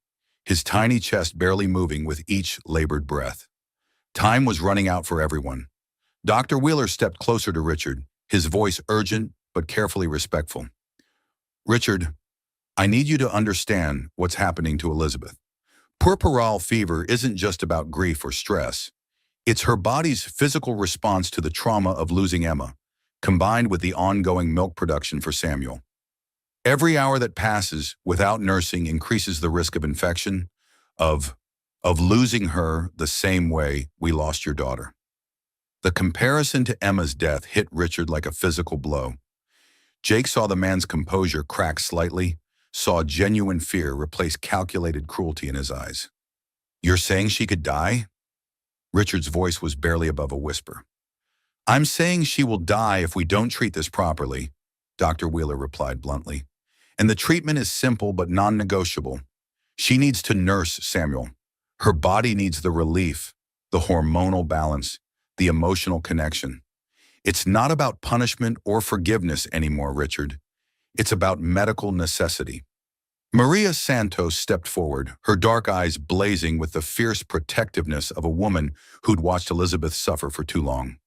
his tiny chest barely moving with each labored breath. Time was running out for everyone. Dr. Wheeler stepped closer to Richard, his voice urgent but carefully respectful. "Richard, I need you to understand what's happening to Elizabeth. Puerperal fever isn't just about grief or stress. It's her body's physical response to the trauma of losing Emma, combined with the ongoing milk production for Samuel. Every hour that passes without nursing increases the risk of infection, of losing her the same way we lost your daughter." The comparison to Emma's death hit Richard like a physical blow. Jake saw the man's composure crack slightly, saw genuine fear replace calculated cruelty in his eyes. "You're saying she could die?" Richard's voice was barely above a whisper. "I'm saying she will die if we don't treat this properly," Dr. Wheeler replied bluntly. "And the treatment is simple but non-negotiable. She needs to nurse Samuel. Her body needs the relief, the hormonal balance, the emotional connection. It's not about punishment or forgiveness anymore, Richard. It's about medical necessity." Maria Santos stepped forward, her dark eyes blazing with the fierce protectiveness of a woman who'd watched Elizabeth suffer for too long.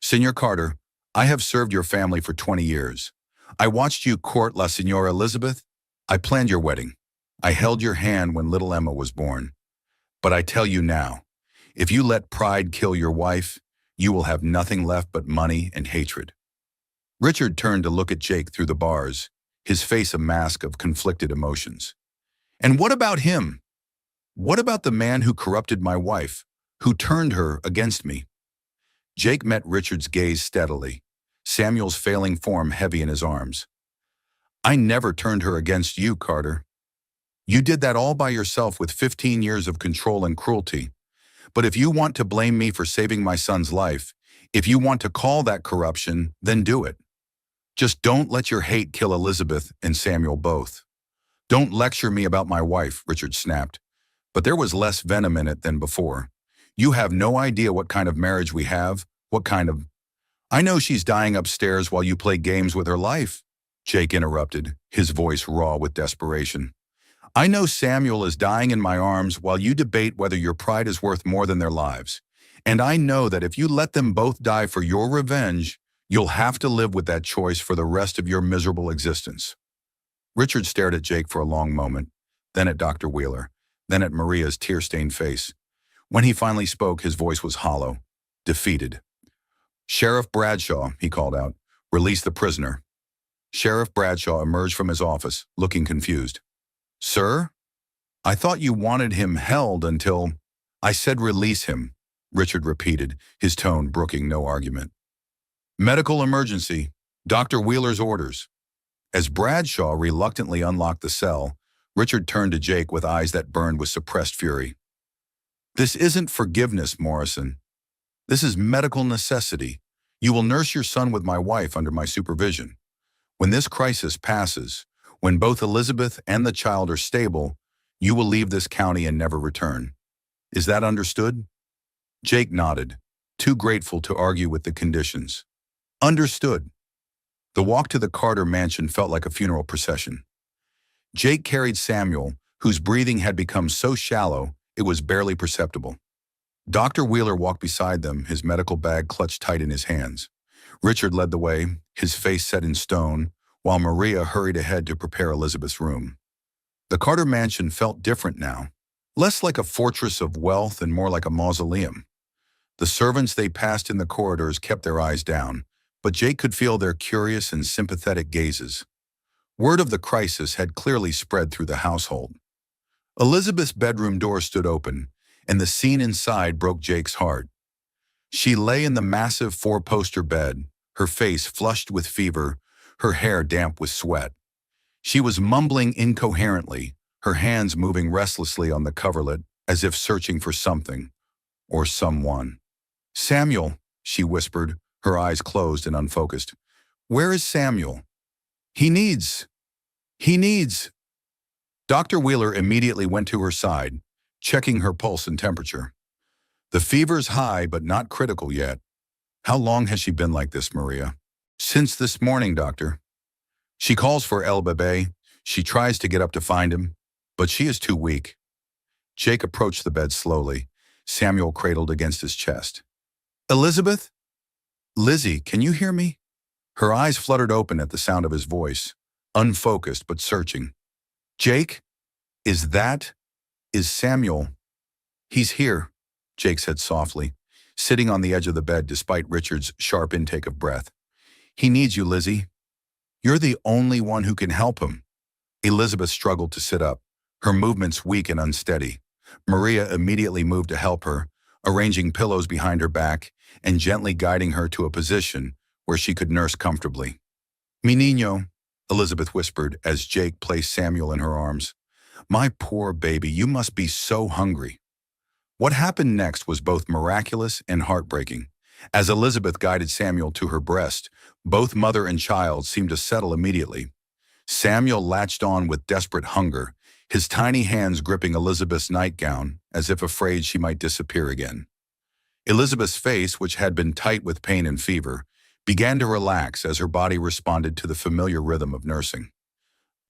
Senor Carter, I have served your family for 20 years. I watched you court La Senora Elizabeth. I planned your wedding. I held your hand when little Emma was born. But I tell you now, if you let pride kill your wife, you will have nothing left but money and hatred. Richard turned to look at Jake through the bars, his face a mask of conflicted emotions. And what about him? What about the man who corrupted my wife, who turned her against me? Jake met Richard's gaze steadily, Samuel's failing form heavy in his arms. I never turned her against you, Carter. You did that all by yourself with 15 years of control and cruelty. But if you want to blame me for saving my son's life, if you want to call that corruption, then do it. Just don't let your hate kill Elizabeth and Samuel both. Don't lecture me about my wife, Richard snapped. But there was less venom in it than before. You have no idea what kind of marriage we have, what kind of... I know she's dying upstairs while you play games with her life, Jake interrupted, his voice raw with desperation. I know Samuel is dying in my arms while you debate whether your pride is worth more than their lives. And I know that if you let them both die for your revenge, you'll have to live with that choice for the rest of your miserable existence. Richard stared at Jake for a long moment, then at Dr. Wheeler, then at Maria's tear-stained face. When he finally spoke, his voice was hollow, defeated. Sheriff Bradshaw, he called out, release the prisoner. Sheriff Bradshaw emerged from his office, looking confused. Sir? I thought you wanted him held until... I said release him, Richard repeated, his tone brooking no argument. Medical emergency. Dr. Wheeler's orders. As Bradshaw reluctantly unlocked the cell, Richard turned to Jake with eyes that burned with suppressed fury. This isn't forgiveness, Morrison. This is medical necessity. You will nurse your son with my wife under my supervision. When this crisis passes, when both Elizabeth and the child are stable, you will leave this county and never return. Is that understood? Jake nodded, too grateful to argue with the conditions. Understood. The walk to the Carter mansion felt like a funeral procession. Jake carried Samuel, whose breathing had become so shallow it was barely perceptible. Dr. Wheeler walked beside them, his medical bag clutched tight in his hands. Richard led the way, his face set in stone, while Maria hurried ahead to prepare Elizabeth's room. The Carter mansion felt different now, less like a fortress of wealth and more like a mausoleum. The servants they passed in the corridors kept their eyes down, but Jake could feel their curious and sympathetic gazes. Word of the crisis had clearly spread through the household. Elizabeth's bedroom door stood open, and the scene inside broke Jake's heart. She lay in the massive four-poster bed, her face flushed with fever, her hair damp with sweat. She was mumbling incoherently, her hands moving restlessly on the coverlet, as if searching for something, or someone. Samuel, she whispered, her eyes closed and unfocused. Where is Samuel? He needs. Dr. Wheeler immediately went to her side, checking her pulse and temperature. The fever's high, but not critical yet. How long has she been like this, Maria? Since this morning, doctor. She calls for El Bebe. She tries to get up to find him, but she is too weak. Jake approached the bed slowly, Samuel cradled against his chest. Elizabeth? Lizzie, can you hear me? Her eyes fluttered open at the sound of his voice, unfocused but searching. Jake? Is Samuel? He's here, Jake said softly, sitting on the edge of the bed despite Richard's sharp intake of breath. He needs you, Lizzie. You're the only one who can help him. Elizabeth struggled to sit up, her movements weak and unsteady. Maria immediately moved to help her, arranging pillows behind her back and gently guiding her to a position where she could nurse comfortably. Mi niño, Elizabeth whispered as Jake placed Samuel in her arms. My poor baby, you must be so hungry. What happened next was both miraculous and heartbreaking. As Elizabeth guided Samuel to her breast, both mother and child seemed to settle immediately. Samuel latched on with desperate hunger, his tiny hands gripping Elizabeth's nightgown as if afraid she might disappear again. Elizabeth's face, which had been tight with pain and fever, began to relax as her body responded to the familiar rhythm of nursing.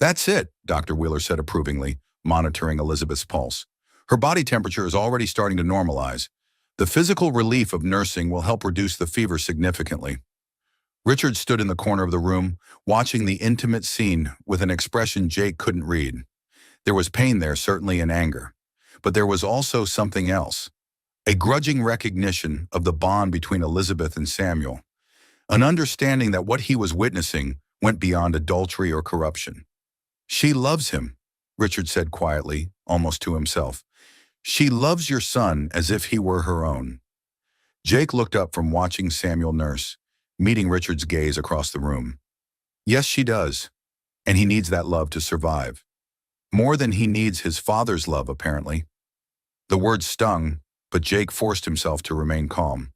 That's it, Dr. Wheeler said approvingly, monitoring Elizabeth's pulse. Her body temperature is already starting to normalize. The physical relief of nursing will help reduce the fever significantly. Richard stood in the corner of the room, watching the intimate scene with an expression Jake couldn't read. There was pain there, certainly, and anger. But there was also something else. A grudging recognition of the bond between Elizabeth and Samuel. An understanding that what he was witnessing went beyond adultery or corruption. She loves him, Richard said quietly, almost to himself. She loves your son as if he were her own. Jake looked up from watching Samuel nurse, meeting Richard's gaze across the room. Yes, she does. And he needs that love to survive. More than he needs his father's love, apparently. The words stung, but Jake forced himself to remain calm.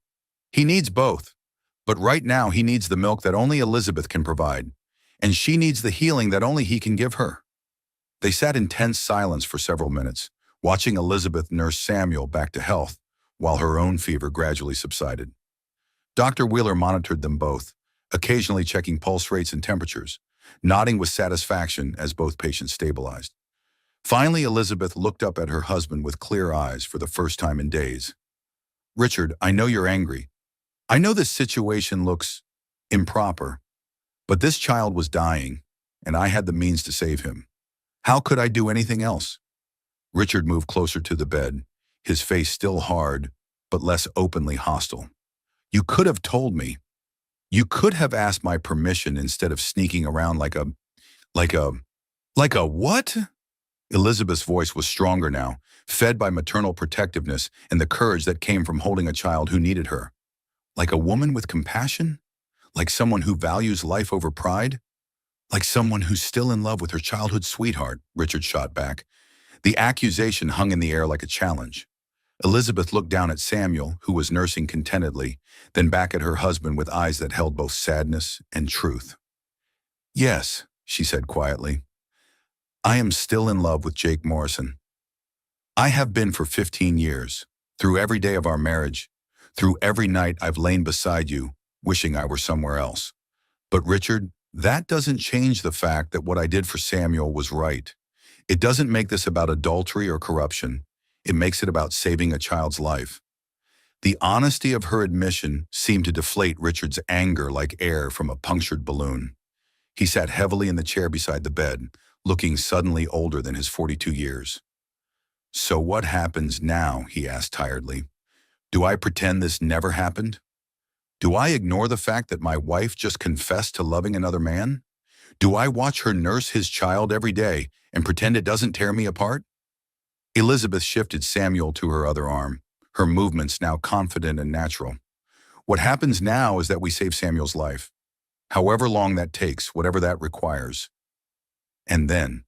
He needs both. But right now he needs the milk that only Elizabeth can provide. And she needs the healing that only he can give her. They sat in tense silence for several minutes, watching Elizabeth nurse Samuel back to health, while her own fever gradually subsided. Dr. Wheeler monitored them both, occasionally checking pulse rates and temperatures, nodding with satisfaction as both patients stabilized. Finally, Elizabeth looked up at her husband with clear eyes for the first time in days. Richard, I know you're angry. I know this situation looks improper, but this child was dying, and I had the means to save him. How could I do anything else? Richard moved closer to the bed, his face still hard, but less openly hostile. You could have told me. You could have asked my permission instead of sneaking around like a what? Elizabeth's voice was stronger now, fed by maternal protectiveness and the courage that came from holding a child who needed her. Like a woman with compassion? Like someone who values life over pride? Like someone who's still in love with her childhood sweetheart, Richard shot back. The accusation hung in the air like a challenge. Elizabeth looked down at Samuel, who was nursing contentedly, then back at her husband with eyes that held both sadness and truth. Yes, she said quietly. I am still in love with Jake Morrison. I have been for 15 years, through every day of our marriage, through every night I've lain beside you, wishing I were somewhere else. But Richard, that doesn't change the fact that what I did for Samuel was right. It doesn't make this about adultery or corruption. It makes it about saving a child's life. The honesty of her admission seemed to deflate Richard's anger like air from a punctured balloon. He sat heavily in the chair beside the bed, looking suddenly older than his 42 years. So what happens now? He asked tiredly. Do I pretend this never happened? Do I ignore the fact that my wife just confessed to loving another man? Do I watch her nurse his child every day and pretend it doesn't tear me apart? Elizabeth shifted Samuel to her other arm, her movements now confident and natural. What happens now is that we save Samuel's life, however long that takes, whatever that requires. And then,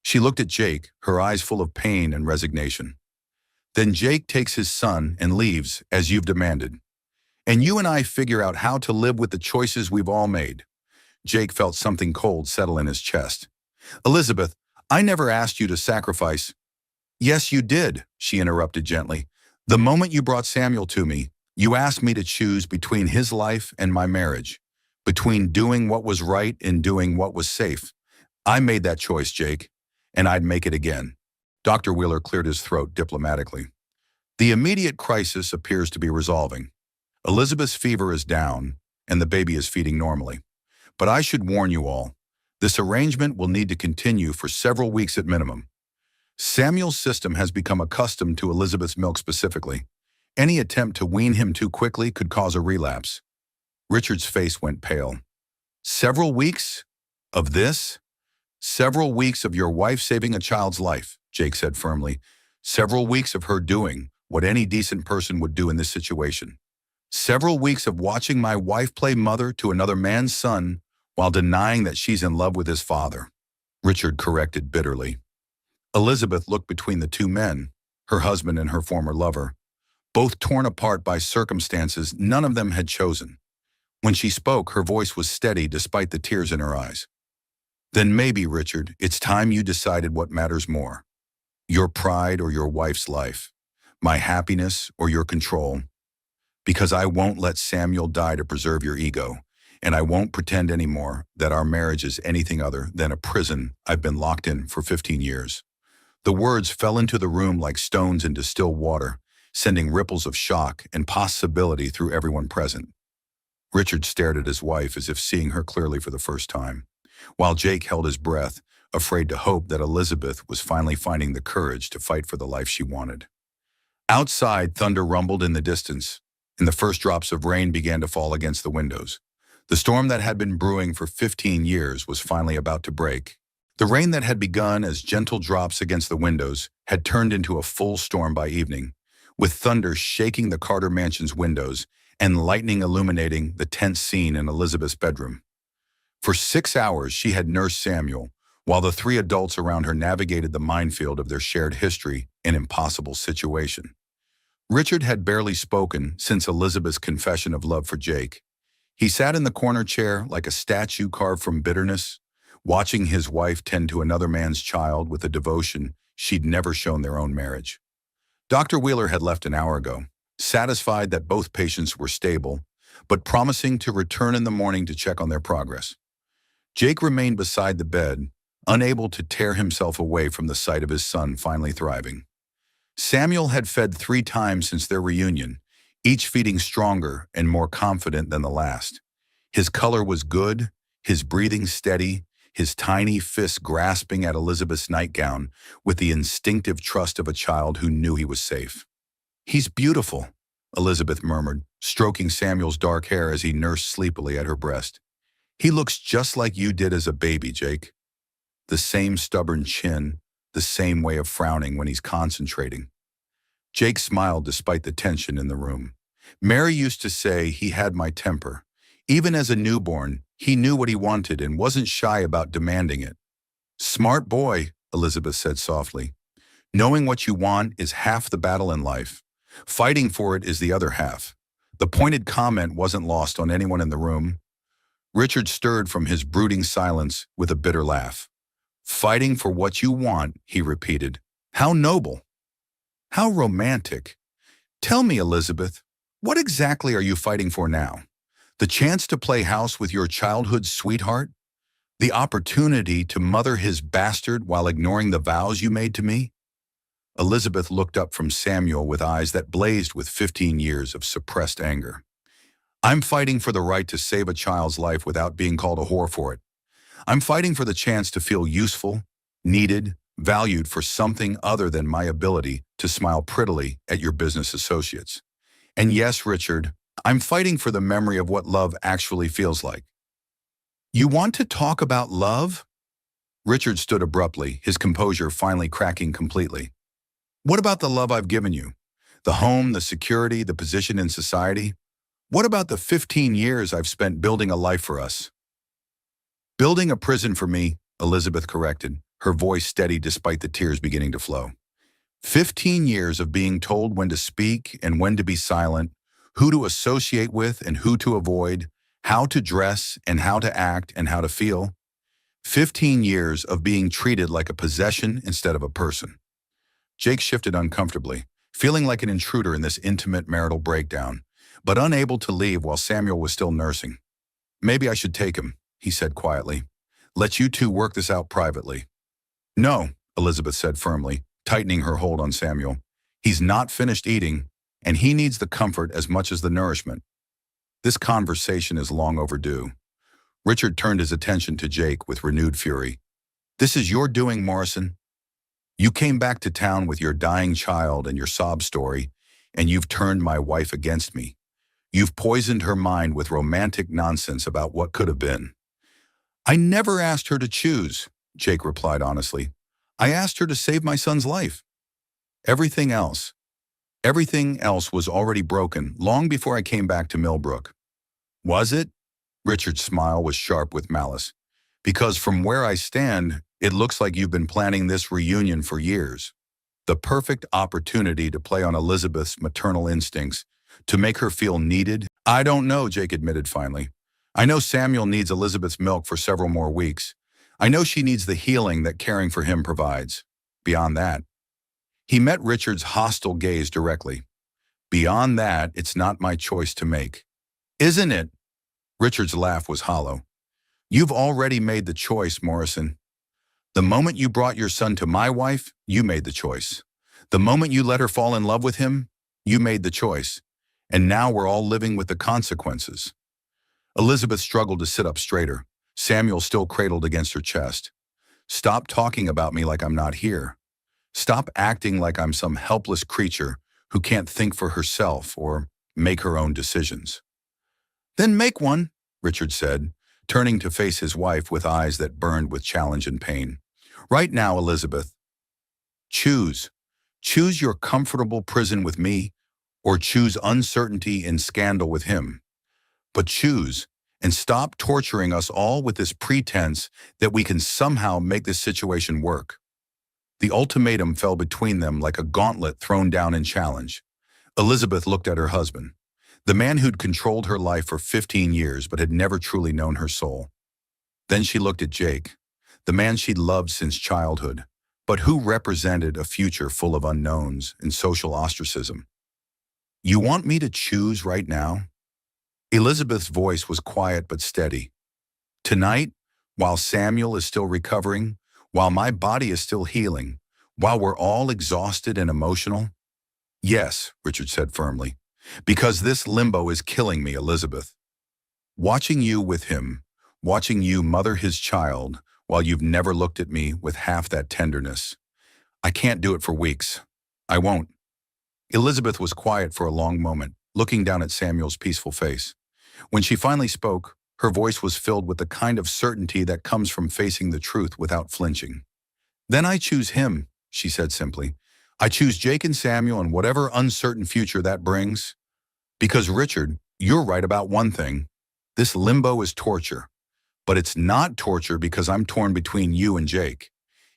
she looked at Jake, her eyes full of pain and resignation. Then Jake takes his son and leaves, as you've demanded. And you and I figure out how to live with the choices we've all made. Jake felt something cold settle in his chest. Elizabeth, I never asked you to sacrifice. Yes, you did, she interrupted gently. The moment you brought Samuel to me, you asked me to choose between his life and my marriage, between doing what was right and doing what was safe. I made that choice, Jake, and I'd make it again. Dr. Wheeler cleared his throat diplomatically. The immediate crisis appears to be resolving. Elizabeth's fever is down, and the baby is feeding normally. But I should warn you all, this arrangement will need to continue for several weeks at minimum. Samuel's system has become accustomed to Elizabeth's milk specifically. Any attempt to wean him too quickly could cause a relapse. Richard's face went pale. Several weeks of this? Several weeks of your wife saving a child's life, Jake said firmly. Several weeks of her doing what any decent person would do in this situation. Several weeks of watching my wife play mother to another man's son while denying that she's in love with his father. Richard corrected bitterly. Elizabeth looked between the two men, her husband and her former lover, both torn apart by circumstances none of them had chosen. When she spoke, her voice was steady despite the tears in her eyes. Then maybe, Richard, it's time you decided what matters more. Your pride or your wife's life, my happiness or your control. Because I won't let Samuel die to preserve your ego, and I won't pretend anymore that our marriage is anything other than a prison I've been locked in for 15 years. The words fell into the room like stones into still water, sending ripples of shock and possibility through everyone present. Richard stared at his wife as if seeing her clearly for the first time, while Jake held his breath, afraid to hope that Elizabeth was finally finding the courage to fight for the life she wanted. Outside, thunder rumbled in the distance, and the first drops of rain began to fall against the windows. The storm that had been brewing for 15 years was finally about to break. The rain that had begun as gentle drops against the windows had turned into a full storm by evening, with thunder shaking the Carter mansion's windows and lightning illuminating the tense scene in Elizabeth's bedroom. For 6 hours, she had nursed Samuel, while the three adults around her navigated the minefield of their shared history and impossible situation. Richard had barely spoken since Elizabeth's confession of love for Jake. He sat in the corner chair like a statue carved from bitterness, watching his wife tend to another man's child with a devotion she'd never shown their own marriage. Dr. Wheeler had left an hour ago, satisfied that both patients were stable, but promising to return in the morning to check on their progress. Jake remained beside the bed, unable to tear himself away from the sight of his son finally thriving. Samuel had fed 3 times since their reunion, each feeding stronger and more confident than the last. His color was good, his breathing steady, his tiny fists grasping at Elizabeth's nightgown with the instinctive trust of a child who knew he was safe. "He's beautiful," Elizabeth murmured, stroking Samuel's dark hair as he nursed sleepily at her breast. "He looks just like you did as a baby, Jake." The same stubborn chin, the same way of frowning when he's concentrating. Jake smiled despite the tension in the room. Mary used to say he had my temper. Even as a newborn, he knew what he wanted and wasn't shy about demanding it. "Smart boy," Elizabeth said softly. "Knowing what you want is half the battle in life. Fighting for it is the other half." The pointed comment wasn't lost on anyone in the room. Richard stirred from his brooding silence with a bitter laugh. "Fighting for what you want," he repeated. "How noble. How romantic. Tell me, Elizabeth, what exactly are you fighting for now? The chance to play house with your childhood sweetheart? The opportunity to mother his bastard while ignoring the vows you made to me?" Elizabeth looked up from Samuel with eyes that blazed with 15 years of suppressed anger. "I'm fighting for the right to save a child's life without being called a whore for it. I'm fighting for the chance to feel useful, needed, valued for something other than my ability to smile prettily at your business associates. And yes, Richard, I'm fighting for the memory of what love actually feels like." "You want to talk about love?" Richard stood abruptly, his composure finally cracking completely. "What about the love I've given you? The home, the security, the position in society? What about the 15 years I've spent building a life for us?" "Building a prison for me," Elizabeth corrected, her voice steady despite the tears beginning to flow. 15 years of being told when to speak and when to be silent, who to associate with and who to avoid, how to dress and how to act and how to feel. 15 years of being treated like a possession instead of a person. Jake shifted uncomfortably, feeling like an intruder in this intimate marital breakdown, but unable to leave while Samuel was still nursing. "Maybe I should take him," he said quietly. "Let you two work this out privately." "No," Elizabeth said firmly, tightening her hold on Samuel. "He's not finished eating, and he needs the comfort as much as the nourishment. This conversation is long overdue." Richard turned his attention to Jake with renewed fury. "This is your doing, Morrison. You came back to town with your dying child and your sob story, and you've turned my wife against me. You've poisoned her mind with romantic nonsense about what could have been." "I never asked her to choose," Jake replied honestly. "I asked her to save my son's life. Everything else was already broken long before I came back to Millbrook." "Was it?" Richard's smile was sharp with malice. "Because from where I stand, it looks like you've been planning this reunion for years. The perfect opportunity to play on Elizabeth's maternal instincts, to make her feel needed." "I don't know," Jake admitted finally. "I know Samuel needs Elizabeth's milk for several more weeks. I know she needs the healing that caring for him provides. Beyond that," he met Richard's hostile gaze directly. "Beyond that, it's not my choice to make." "Isn't it?" Richard's laugh was hollow. You've already made the choice, Morrison. The moment you brought your son to my wife, you made the choice. The moment you let her fall in love with him, you made the choice. And now we're all living with the consequences. Elizabeth struggled to sit up straighter, Samuel still cradled against her chest. Stop talking about me like I'm not here. Stop acting like I'm some helpless creature who can't think for herself or make her own decisions. Then make one, Richard said, turning to face his wife with eyes that burned with challenge and pain. Right now, Elizabeth. Choose. Choose your comfortable prison with me, or choose uncertainty and scandal with him. But choose, and stop torturing us all with this pretense that we can somehow make this situation work. The ultimatum fell between them like a gauntlet thrown down in challenge. Elizabeth looked at her husband, the man who'd controlled her life for 15 years but had never truly known her soul. Then she looked at Jake, the man she'd loved since childhood, but who represented a future full of unknowns and social ostracism. You want me to choose right now? Elizabeth's voice was quiet but steady. Tonight, while Samuel is still recovering, while my body is still healing, while we're all exhausted and emotional? Yes, Richard said firmly, because this limbo is killing me, Elizabeth. Watching you with him, watching you mother his child while you've never looked at me with half that tenderness. I can't do it for weeks. I won't. Elizabeth was quiet for a long moment, looking down at Samuel's peaceful face. When she finally spoke, her voice was filled with the kind of certainty that comes from facing the truth without flinching. Then I choose him, she said simply. I choose Jake and Samuel and whatever uncertain future that brings. Because Richard, you're right about one thing. This limbo is torture. But it's not torture because I'm torn between you and Jake.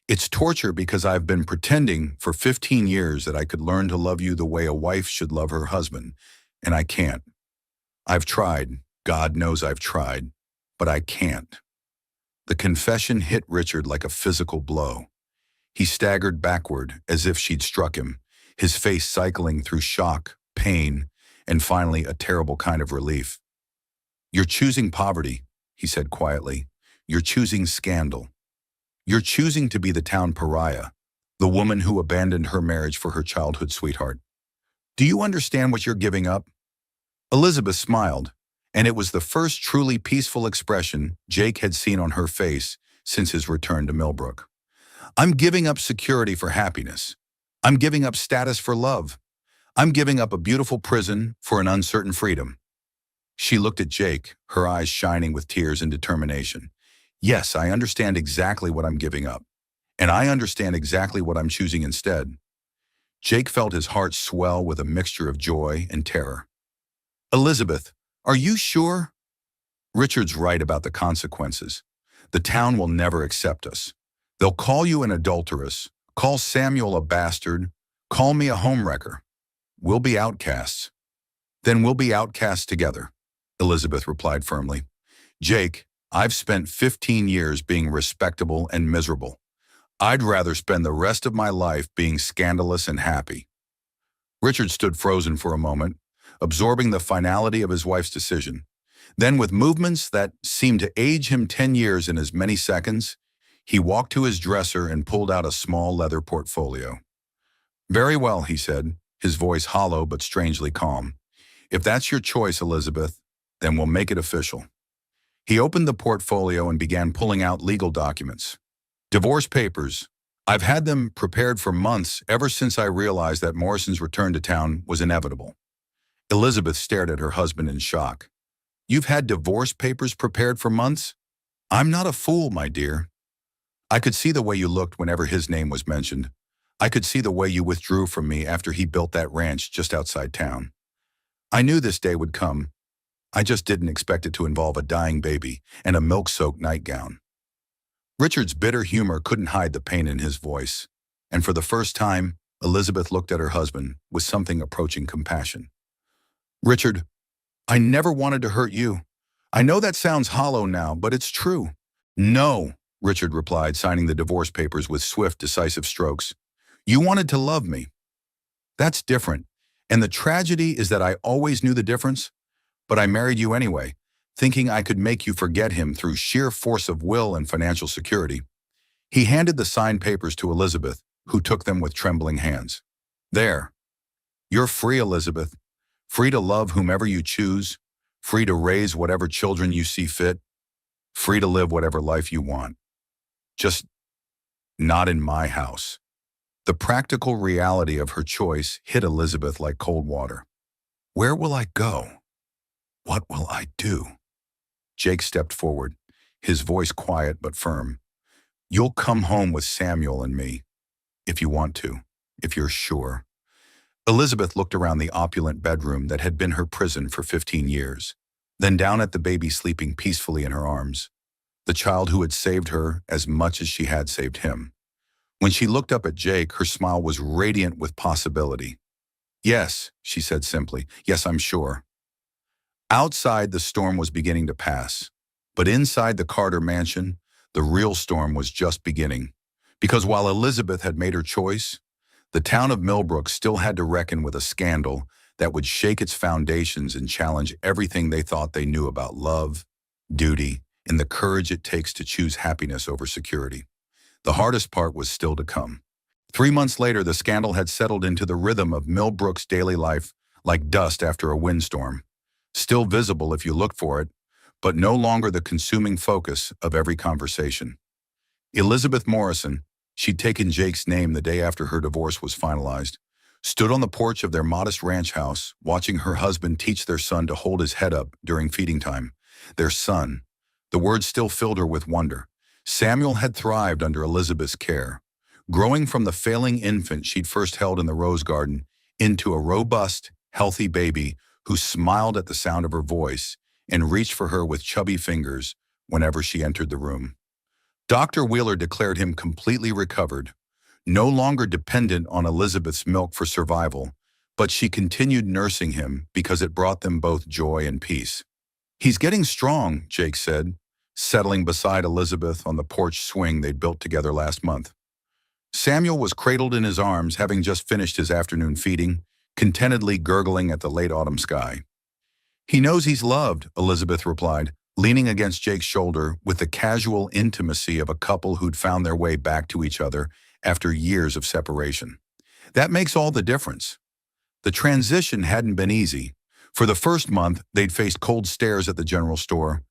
It's torture because I've been pretending for 15 years that I could learn to love you the way a wife should love her husband, and I can't. I've tried, God knows I've tried, but I can't. The confession hit Richard like a physical blow. He staggered backward as if she'd struck him, his face cycling through shock, pain, and finally a terrible kind of relief. You're choosing poverty, he said quietly. You're choosing scandal. You're choosing to be the town pariah, the woman who abandoned her marriage for her childhood sweetheart. Do you understand what you're giving up? Elizabeth smiled, and it was the first truly peaceful expression Jake had seen on her face since his return to Millbrook. I'm giving up security for happiness. I'm giving up status for love. I'm giving up a beautiful prison for an uncertain freedom. She looked at Jake, her eyes shining with tears and determination. Yes, I understand exactly what I'm giving up, and I understand exactly what I'm choosing instead. Jake felt his heart swell with a mixture of joy and terror. Elizabeth, are you sure? Richard's right about the consequences. The town will never accept us. They'll call you an adulteress, call Samuel a bastard, call me a homewrecker. We'll be outcasts. Then we'll be outcasts together, Elizabeth replied firmly. Jake, I've spent 15 years being respectable and miserable. I'd rather spend the rest of my life being scandalous and happy. Richard stood frozen for a moment, absorbing the finality of his wife's decision. Then, with movements that seemed to age him 10 years in as many seconds, he walked to his dresser and pulled out a small leather portfolio. Very well, he said, his voice hollow but strangely calm. If that's your choice, Elizabeth, then we'll make it official. He opened the portfolio and began pulling out legal documents. Divorce papers. I've had them prepared for months ever since I realized that Morrison's return to town was inevitable. Elizabeth stared at her husband in shock. You've had divorce papers prepared for months? I'm not a fool, my dear. I could see the way you looked whenever his name was mentioned. I could see the way you withdrew from me after he built that ranch just outside town. I knew this day would come. I just didn't expect it to involve a dying baby and a milk-soaked nightgown. Richard's bitter humor couldn't hide the pain in his voice, and for the first time, Elizabeth looked at her husband with something approaching compassion. Richard, I never wanted to hurt you. I know that sounds hollow now, but it's true. No, Richard replied, signing the divorce papers with swift, decisive strokes. You wanted to love me. That's different, and the tragedy is that I always knew the difference, but I married you anyway. thinking I could make you forget him through sheer force of will and financial security. He handed the signed papers to Elizabeth, who took them with trembling hands. There. You're free, Elizabeth. Free to love whomever you choose. Free to raise whatever children you see fit. Free to live whatever life you want. Just not in my house. The practical reality of her choice hit Elizabeth like cold water. Where will I go? What will I do? Jake stepped forward, his voice quiet but firm. You'll come home with Samuel and me, if you want to, if you're sure. Elizabeth looked around the opulent bedroom that had been her prison for 15 years, then down at the baby sleeping peacefully in her arms, the child who had saved her as much as she had saved him. When she looked up at Jake, her smile was radiant with possibility. Yes, she said simply. Yes, I'm sure. Outside, the storm was beginning to pass, but inside the Carter mansion, the real storm was just beginning. Because while Elizabeth had made her choice, the town of Millbrook still had to reckon with a scandal that would shake its foundations and challenge everything they thought they knew about love, duty, and the courage it takes to choose happiness over security. The hardest part was still to come. 3 months later, the scandal had settled into the rhythm of Millbrook's daily life like dust after a windstorm. Still visible if you looked for it, but no longer the consuming focus of every conversation. Elizabeth Morrison, she'd taken Jake's name the day after her divorce was finalized, stood on the porch of their modest ranch house, watching her husband teach their son to hold his head up during feeding time. Their son. The words still filled her with wonder. Samuel had thrived under Elizabeth's care, growing from the failing infant she'd first held in the rose garden into a robust, healthy baby who smiled at the sound of her voice and reached for her with chubby fingers whenever she entered the room. Dr. Wheeler declared him completely recovered, no longer dependent on Elizabeth's milk for survival, but she continued nursing him because it brought them both joy and peace. He's getting strong, Jake said, settling beside Elizabeth on the porch swing they'd built together last month. Samuel was cradled in his arms, having just finished his afternoon feeding, contentedly gurgling at the late autumn sky. He knows he's loved, Elizabeth replied, leaning against Jake's shoulder with the casual intimacy of a couple who'd found their way back to each other after years of separation. That makes all the difference. The transition hadn't been easy. For the first month, they'd faced cold stares at the general store,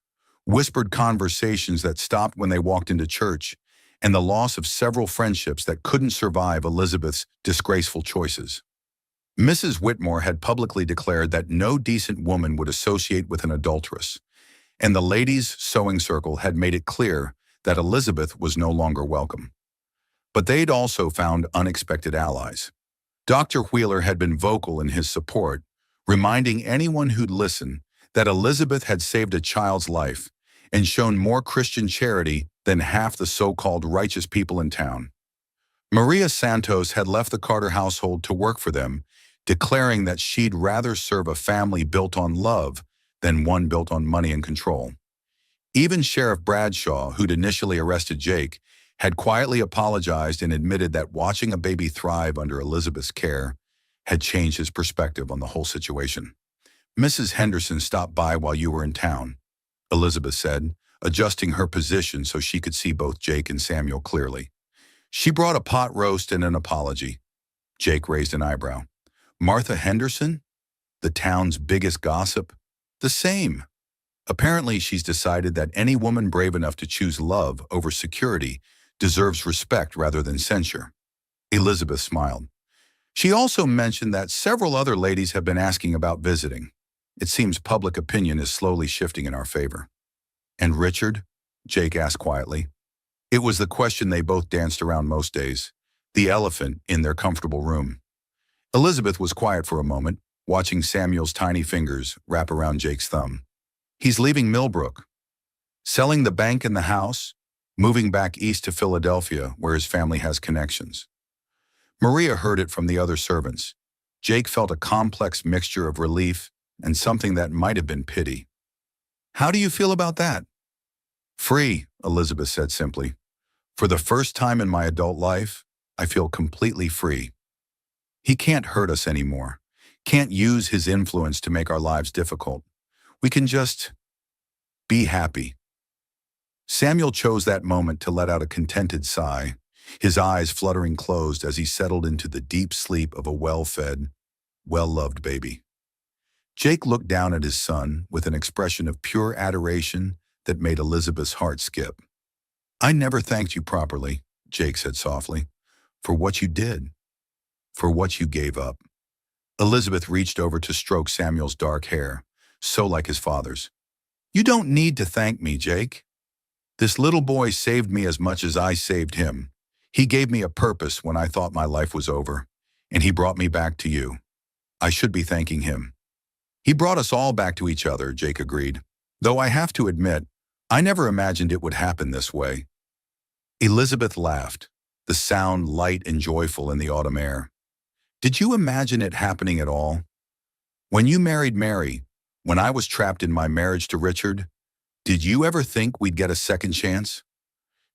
whispered conversations that stopped when they walked into church, and the loss of several friendships that couldn't survive Elizabeth's disgraceful choices. Mrs. Whitmore had publicly declared that no decent woman would associate with an adulteress, and the ladies' sewing circle had made it clear that Elizabeth was no longer welcome. But they'd also found unexpected allies. Dr. Wheeler had been vocal in his support, reminding anyone who'd listen that Elizabeth had saved a child's life and shown more Christian charity than half the so-called righteous people in town. Maria Santos had left the Carter household to work for them, declaring that she'd rather serve a family built on love than one built on money and control. Even Sheriff Bradshaw, who'd initially arrested Jake, had quietly apologized and admitted that watching a baby thrive under Elizabeth's care had changed his perspective on the whole situation. Mrs. Henderson stopped by while you were in town, Elizabeth said, adjusting her position so she could see both Jake and Samuel clearly. She brought a pot roast and an apology. Jake raised an eyebrow. Martha Henderson? The town's biggest gossip? The same. Apparently, she's decided that any woman brave enough to choose love over security deserves respect rather than censure. Elizabeth smiled. She also mentioned that several other ladies have been asking about visiting. It seems public opinion is slowly shifting in our favor. And Richard? Jake asked quietly. It was the question they both danced around most days, the elephant in their comfortable room. Elizabeth was quiet for a moment, watching Samuel's tiny fingers wrap around Jake's thumb. He's leaving Millbrook, selling the bank and the house, moving back east to Philadelphia, where his family has connections. Maria heard it from the other servants. Jake felt a complex mixture of relief and something that might have been pity. How do you feel about that? Free, Elizabeth said simply. For the first time in my adult life, I feel completely free. He can't hurt us anymore, can't use his influence to make our lives difficult. We can just Be happy. Samuel chose that moment to let out a contented sigh, his eyes fluttering closed as he settled into the deep sleep of a well-fed, well-loved baby. Jake looked down at his son with an expression of pure adoration that made Elizabeth's heart skip. "I never thanked you properly," Jake said softly, "for what you did, for what you gave up." Elizabeth reached over to stroke Samuel's dark hair, so like his father's. "You don't need to thank me, Jake. This little boy saved me as much as I saved him. He gave me a purpose when I thought my life was over, and he brought me back to you. I should be thanking him." "He brought us all back to each other," Jake agreed. "Though I have to admit, I never imagined it would happen this way." Elizabeth laughed, the sound light and joyful in the autumn air. "Did you imagine it happening at all? When you married Mary, when I was trapped in my marriage to Richard, did you ever think we'd get a second chance?"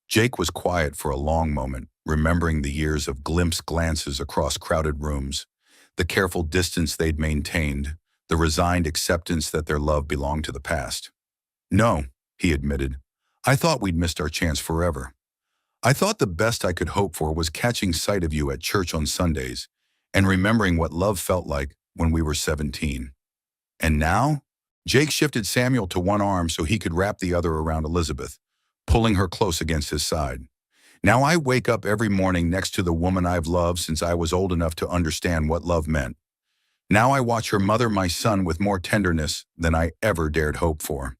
Jake was quiet for a long moment, remembering the years of glimpsed glances across crowded rooms, the careful distance they'd maintained, the resigned acceptance that their love belonged to the past. "No," he admitted. "I thought we'd missed our chance forever. I thought the best I could hope for was catching sight of you at church on Sundays and remembering what love felt like when we were 17. And now?" Jake shifted Samuel to one arm so he could wrap the other around Elizabeth, pulling her close against his side. "Now I wake up every morning next to the woman I've loved since I was old enough to understand what love meant. Now I watch her mother my son with more tenderness than I ever dared hope for.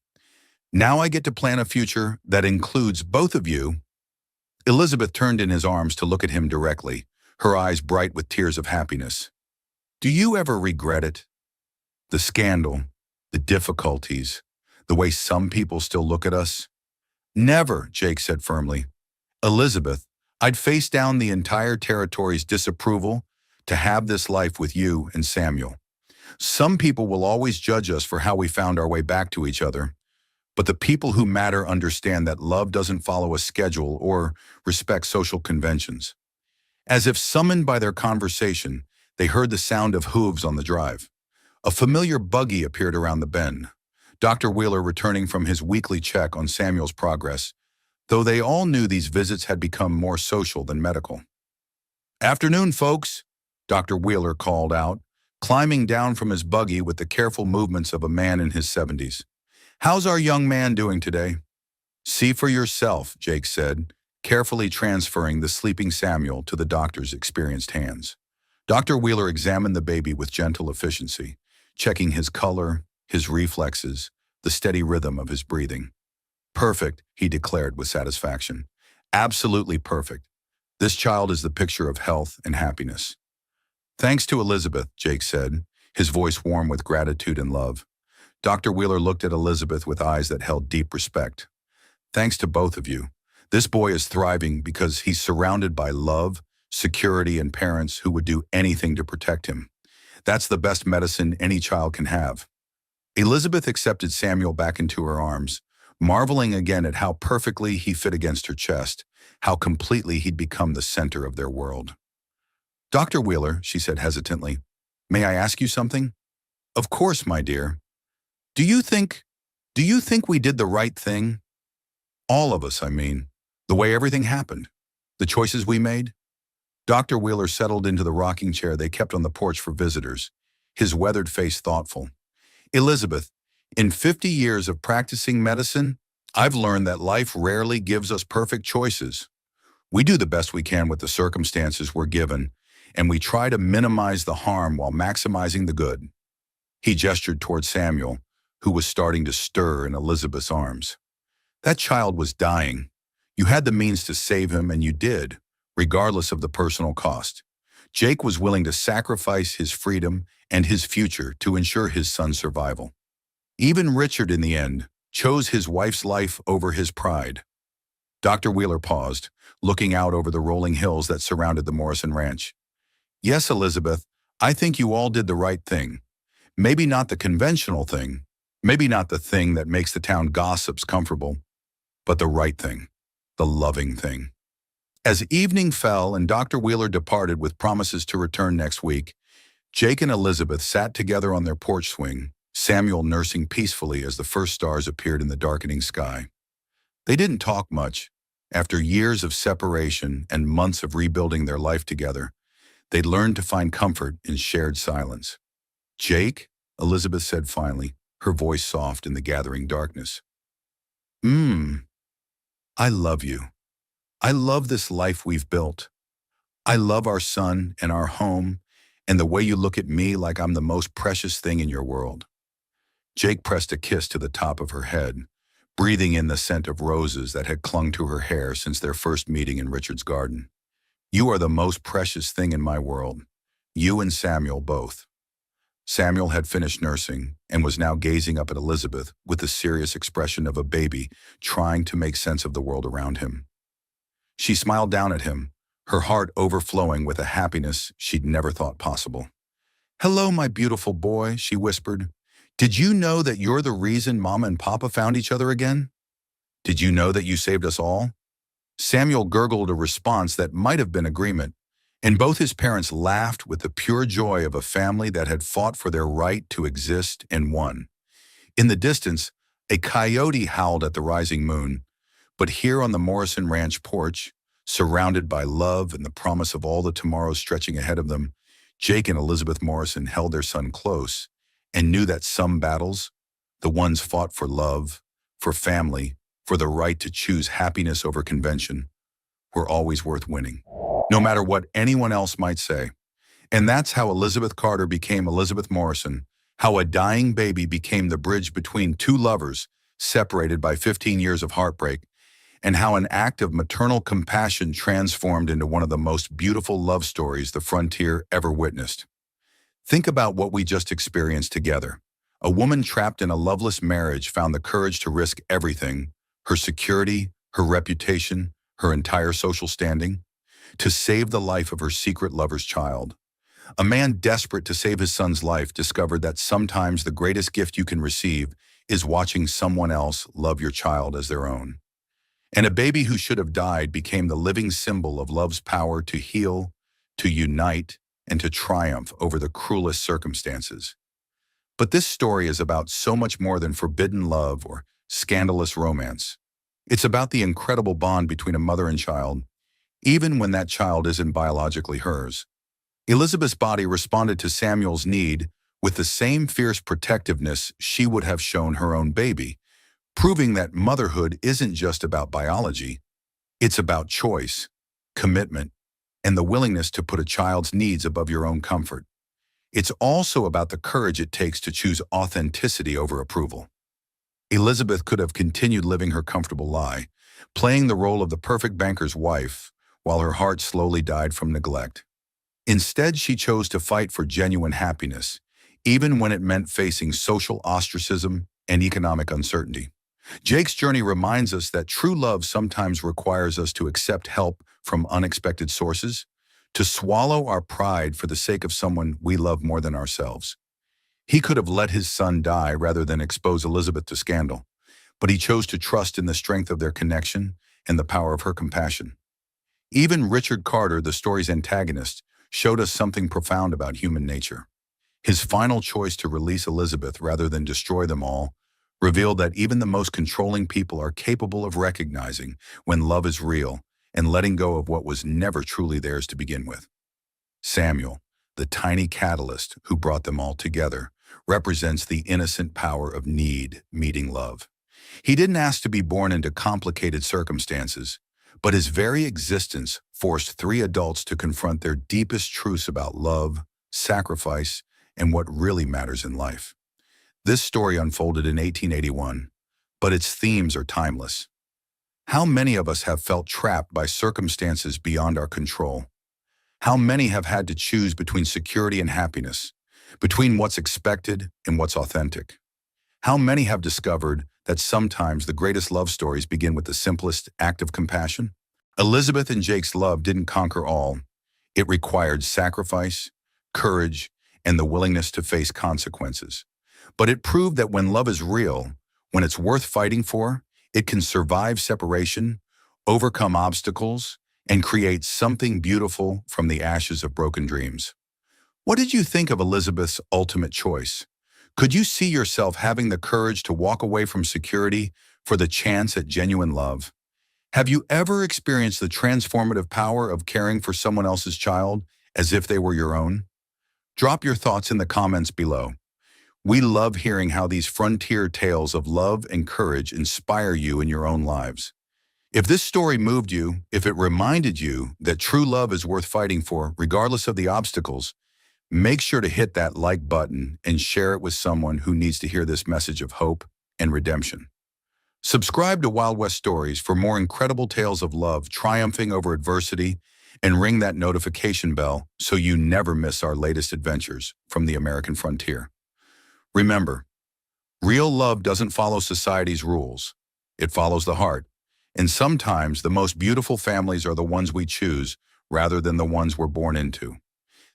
Now I get to plan a future that includes both of you." Elizabeth turned in his arms to look at him directly, her eyes bright with tears of happiness. "Do you ever regret it? The scandal, the difficulties, the way some people still look at us?" "Never," Jake said firmly. "Elizabeth, I'd face down the entire territory's disapproval to have this life with you and Samuel. Some people will always judge us for how we found our way back to each other, but the people who matter understand that love doesn't follow a schedule or respect social conventions." As if summoned by their conversation, they heard the sound of hooves on the drive. A familiar buggy appeared around the bend, Dr. Wheeler returning from his weekly check on Samuel's progress, though they all knew these visits had become more social than medical. "Afternoon, folks," Dr. Wheeler called out, climbing down from his buggy with the careful movements of a man in his 70s. "How's our young man doing today?" "See for yourself," Jake said, carefully transferring the sleeping Samuel to the doctor's experienced hands. Dr. Wheeler examined the baby with gentle efficiency, checking his color, his reflexes, the steady rhythm of his breathing. "Perfect," he declared with satisfaction. "Absolutely perfect. This child is the picture of health and happiness." "Thanks to Elizabeth," Jake said, his voice warm with gratitude and love. Dr. Wheeler looked at Elizabeth with eyes that held deep respect. "Thanks to both of you. This boy is thriving because he's surrounded by love, security, and parents who would do anything to protect him. That's the best medicine any child can have." Elizabeth accepted Samuel back into her arms, marveling again at how perfectly he fit against her chest, how completely he'd become the center of their world. "Dr. Wheeler," she said hesitantly, "may I ask you something?" "Of course, my dear. Do you think we did the right thing? All of us, I mean. The way everything happened. The choices we made?" Dr. Wheeler settled into the rocking chair they kept on the porch for visitors, his weathered face thoughtful. "Elizabeth, in 50 years of practicing medicine, I've learned that life rarely gives us perfect choices. We do the best we can with the circumstances we're given, and we try to minimize the harm while maximizing the good." He gestured toward Samuel, who was starting to stir in Elizabeth's arms. "That child was dying. You had the means to save him, and you did, regardless of the personal cost. Jake was willing to sacrifice his freedom and his future to ensure his son's survival. Even Richard, in the end, chose his wife's life over his pride." Dr. Wheeler paused, looking out over the rolling hills that surrounded the Morrison Ranch. "Yes, Elizabeth, I think you all did the right thing. Maybe not the conventional thing, maybe not the thing that makes the town gossips comfortable, but the right thing, the loving thing." As evening fell and Dr. Wheeler departed with promises to return next week, Jake and Elizabeth sat together on their porch swing, Samuel nursing peacefully as the first stars appeared in the darkening sky. They didn't talk much. After years of separation and months of rebuilding their life together, they'd learned to find comfort in shared silence. "Jake," Elizabeth said finally, her voice soft in the gathering darkness. "Mmm, I love you. I love this life we've built. I love our son and our home and the way you look at me like I'm the most precious thing in your world." Jake pressed a kiss to the top of her head, breathing in the scent of roses that had clung to her hair since their first meeting in Richard's garden. "You are the most precious thing in my world. You and Samuel both." Samuel had finished nursing and was now gazing up at Elizabeth with the serious expression of a baby trying to make sense of the world around him. She smiled down at him, her heart overflowing with a happiness she'd never thought possible. "Hello, my beautiful boy," she whispered. "Did you know that you're the reason Mama and Papa found each other again? Did you know that you saved us all?" Samuel gurgled a response that might have been agreement, and both his parents laughed with the pure joy of a family that had fought for their right to exist and won. In the distance, a coyote howled at the rising moon, but here on the Morrison Ranch porch, surrounded by love and the promise of all the tomorrows stretching ahead of them, Jake and Elizabeth Morrison held their son close and knew that some battles, the ones fought for love, for family, for the right to choose happiness over convention, were always worth winning, no matter what anyone else might say. And that's how Elizabeth Carter became Elizabeth Morrison, how a dying baby became the bridge between two lovers separated by 15 years of heartbreak, and how an act of maternal compassion transformed into one of the most beautiful love stories the frontier ever witnessed. Think about what we just experienced together. A woman trapped in a loveless marriage found the courage to risk everything, her security, her reputation, her entire social standing, to save the life of her secret lover's child. A man desperate to save his son's life discovered that sometimes the greatest gift you can receive is watching someone else love your child as their own. And a baby who should have died became the living symbol of love's power to heal, to unite, and to triumph over the cruelest circumstances. But this story is about so much more than forbidden love or scandalous romance. It's about the incredible bond between a mother and child, even when that child isn't biologically hers. Elizabeth's body responded to Samuel's need with the same fierce protectiveness she would have shown her own baby, proving that motherhood isn't just about biology. It's about choice, commitment, and the willingness to put a child's needs above your own comfort. It's also about the courage it takes to choose authenticity over approval. Elizabeth could have continued living her comfortable lie, playing the role of the perfect banker's wife, while her heart slowly died from neglect. Instead, she chose to fight for genuine happiness, even when it meant facing social ostracism and economic uncertainty. Jake's journey reminds us that true love sometimes requires us to accept help from unexpected sources, to swallow our pride for the sake of someone we love more than ourselves. He could have let his son die rather than expose Elizabeth to scandal, but he chose to trust in the strength of their connection and the power of her compassion. Even Richard Carter, the story's antagonist, showed us something profound about human nature. His final choice to release Elizabeth rather than destroy them all revealed that even the most controlling people are capable of recognizing when love is real and letting go of what was never truly theirs to begin with. Samuel, the tiny catalyst who brought them all together, represents the innocent power of need meeting love. He didn't ask to be born into complicated circumstances, but his very existence forced three adults to confront their deepest truths about love, sacrifice, and what really matters in life. This story unfolded in 1881, but its themes are timeless. How many of us have felt trapped by circumstances beyond our control? How many have had to choose between security and happiness, between what's expected and what's authentic? How many have discovered that sometimes the greatest love stories begin with the simplest act of compassion? Elizabeth and Jake's love didn't conquer all. It required sacrifice, courage, and the willingness to face consequences. But it proved that when love is real, when it's worth fighting for, it can survive separation, overcome obstacles, and create something beautiful from the ashes of broken dreams. What did you think of Elizabeth's ultimate choice? Could you see yourself having the courage to walk away from security for the chance at genuine love? Have you ever experienced the transformative power of caring for someone else's child as if they were your own? Drop your thoughts in the comments below. We love hearing how these frontier tales of love and courage inspire you in your own lives. If this story moved you, if it reminded you that true love is worth fighting for, regardless of the obstacles, make sure to hit that like button and share it with someone who needs to hear this message of hope and redemption. Subscribe to Wild West Stories for more incredible tales of love triumphing over adversity, and ring that notification bell so you never miss our latest adventures from the American frontier. Remember, real love doesn't follow society's rules. It follows the heart. And sometimes the most beautiful families are the ones we choose rather than the ones we're born into.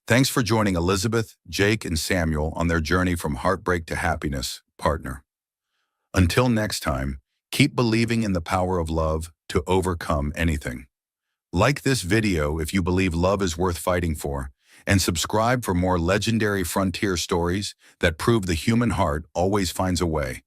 Thanks for joining Elizabeth, Jake, and Samuel on their journey from heartbreak to happiness, partner. Until next time, keep believing in the power of love to overcome anything. Like this video if you believe love is worth fighting for, and subscribe for more legendary frontier stories that prove the human heart always finds a way.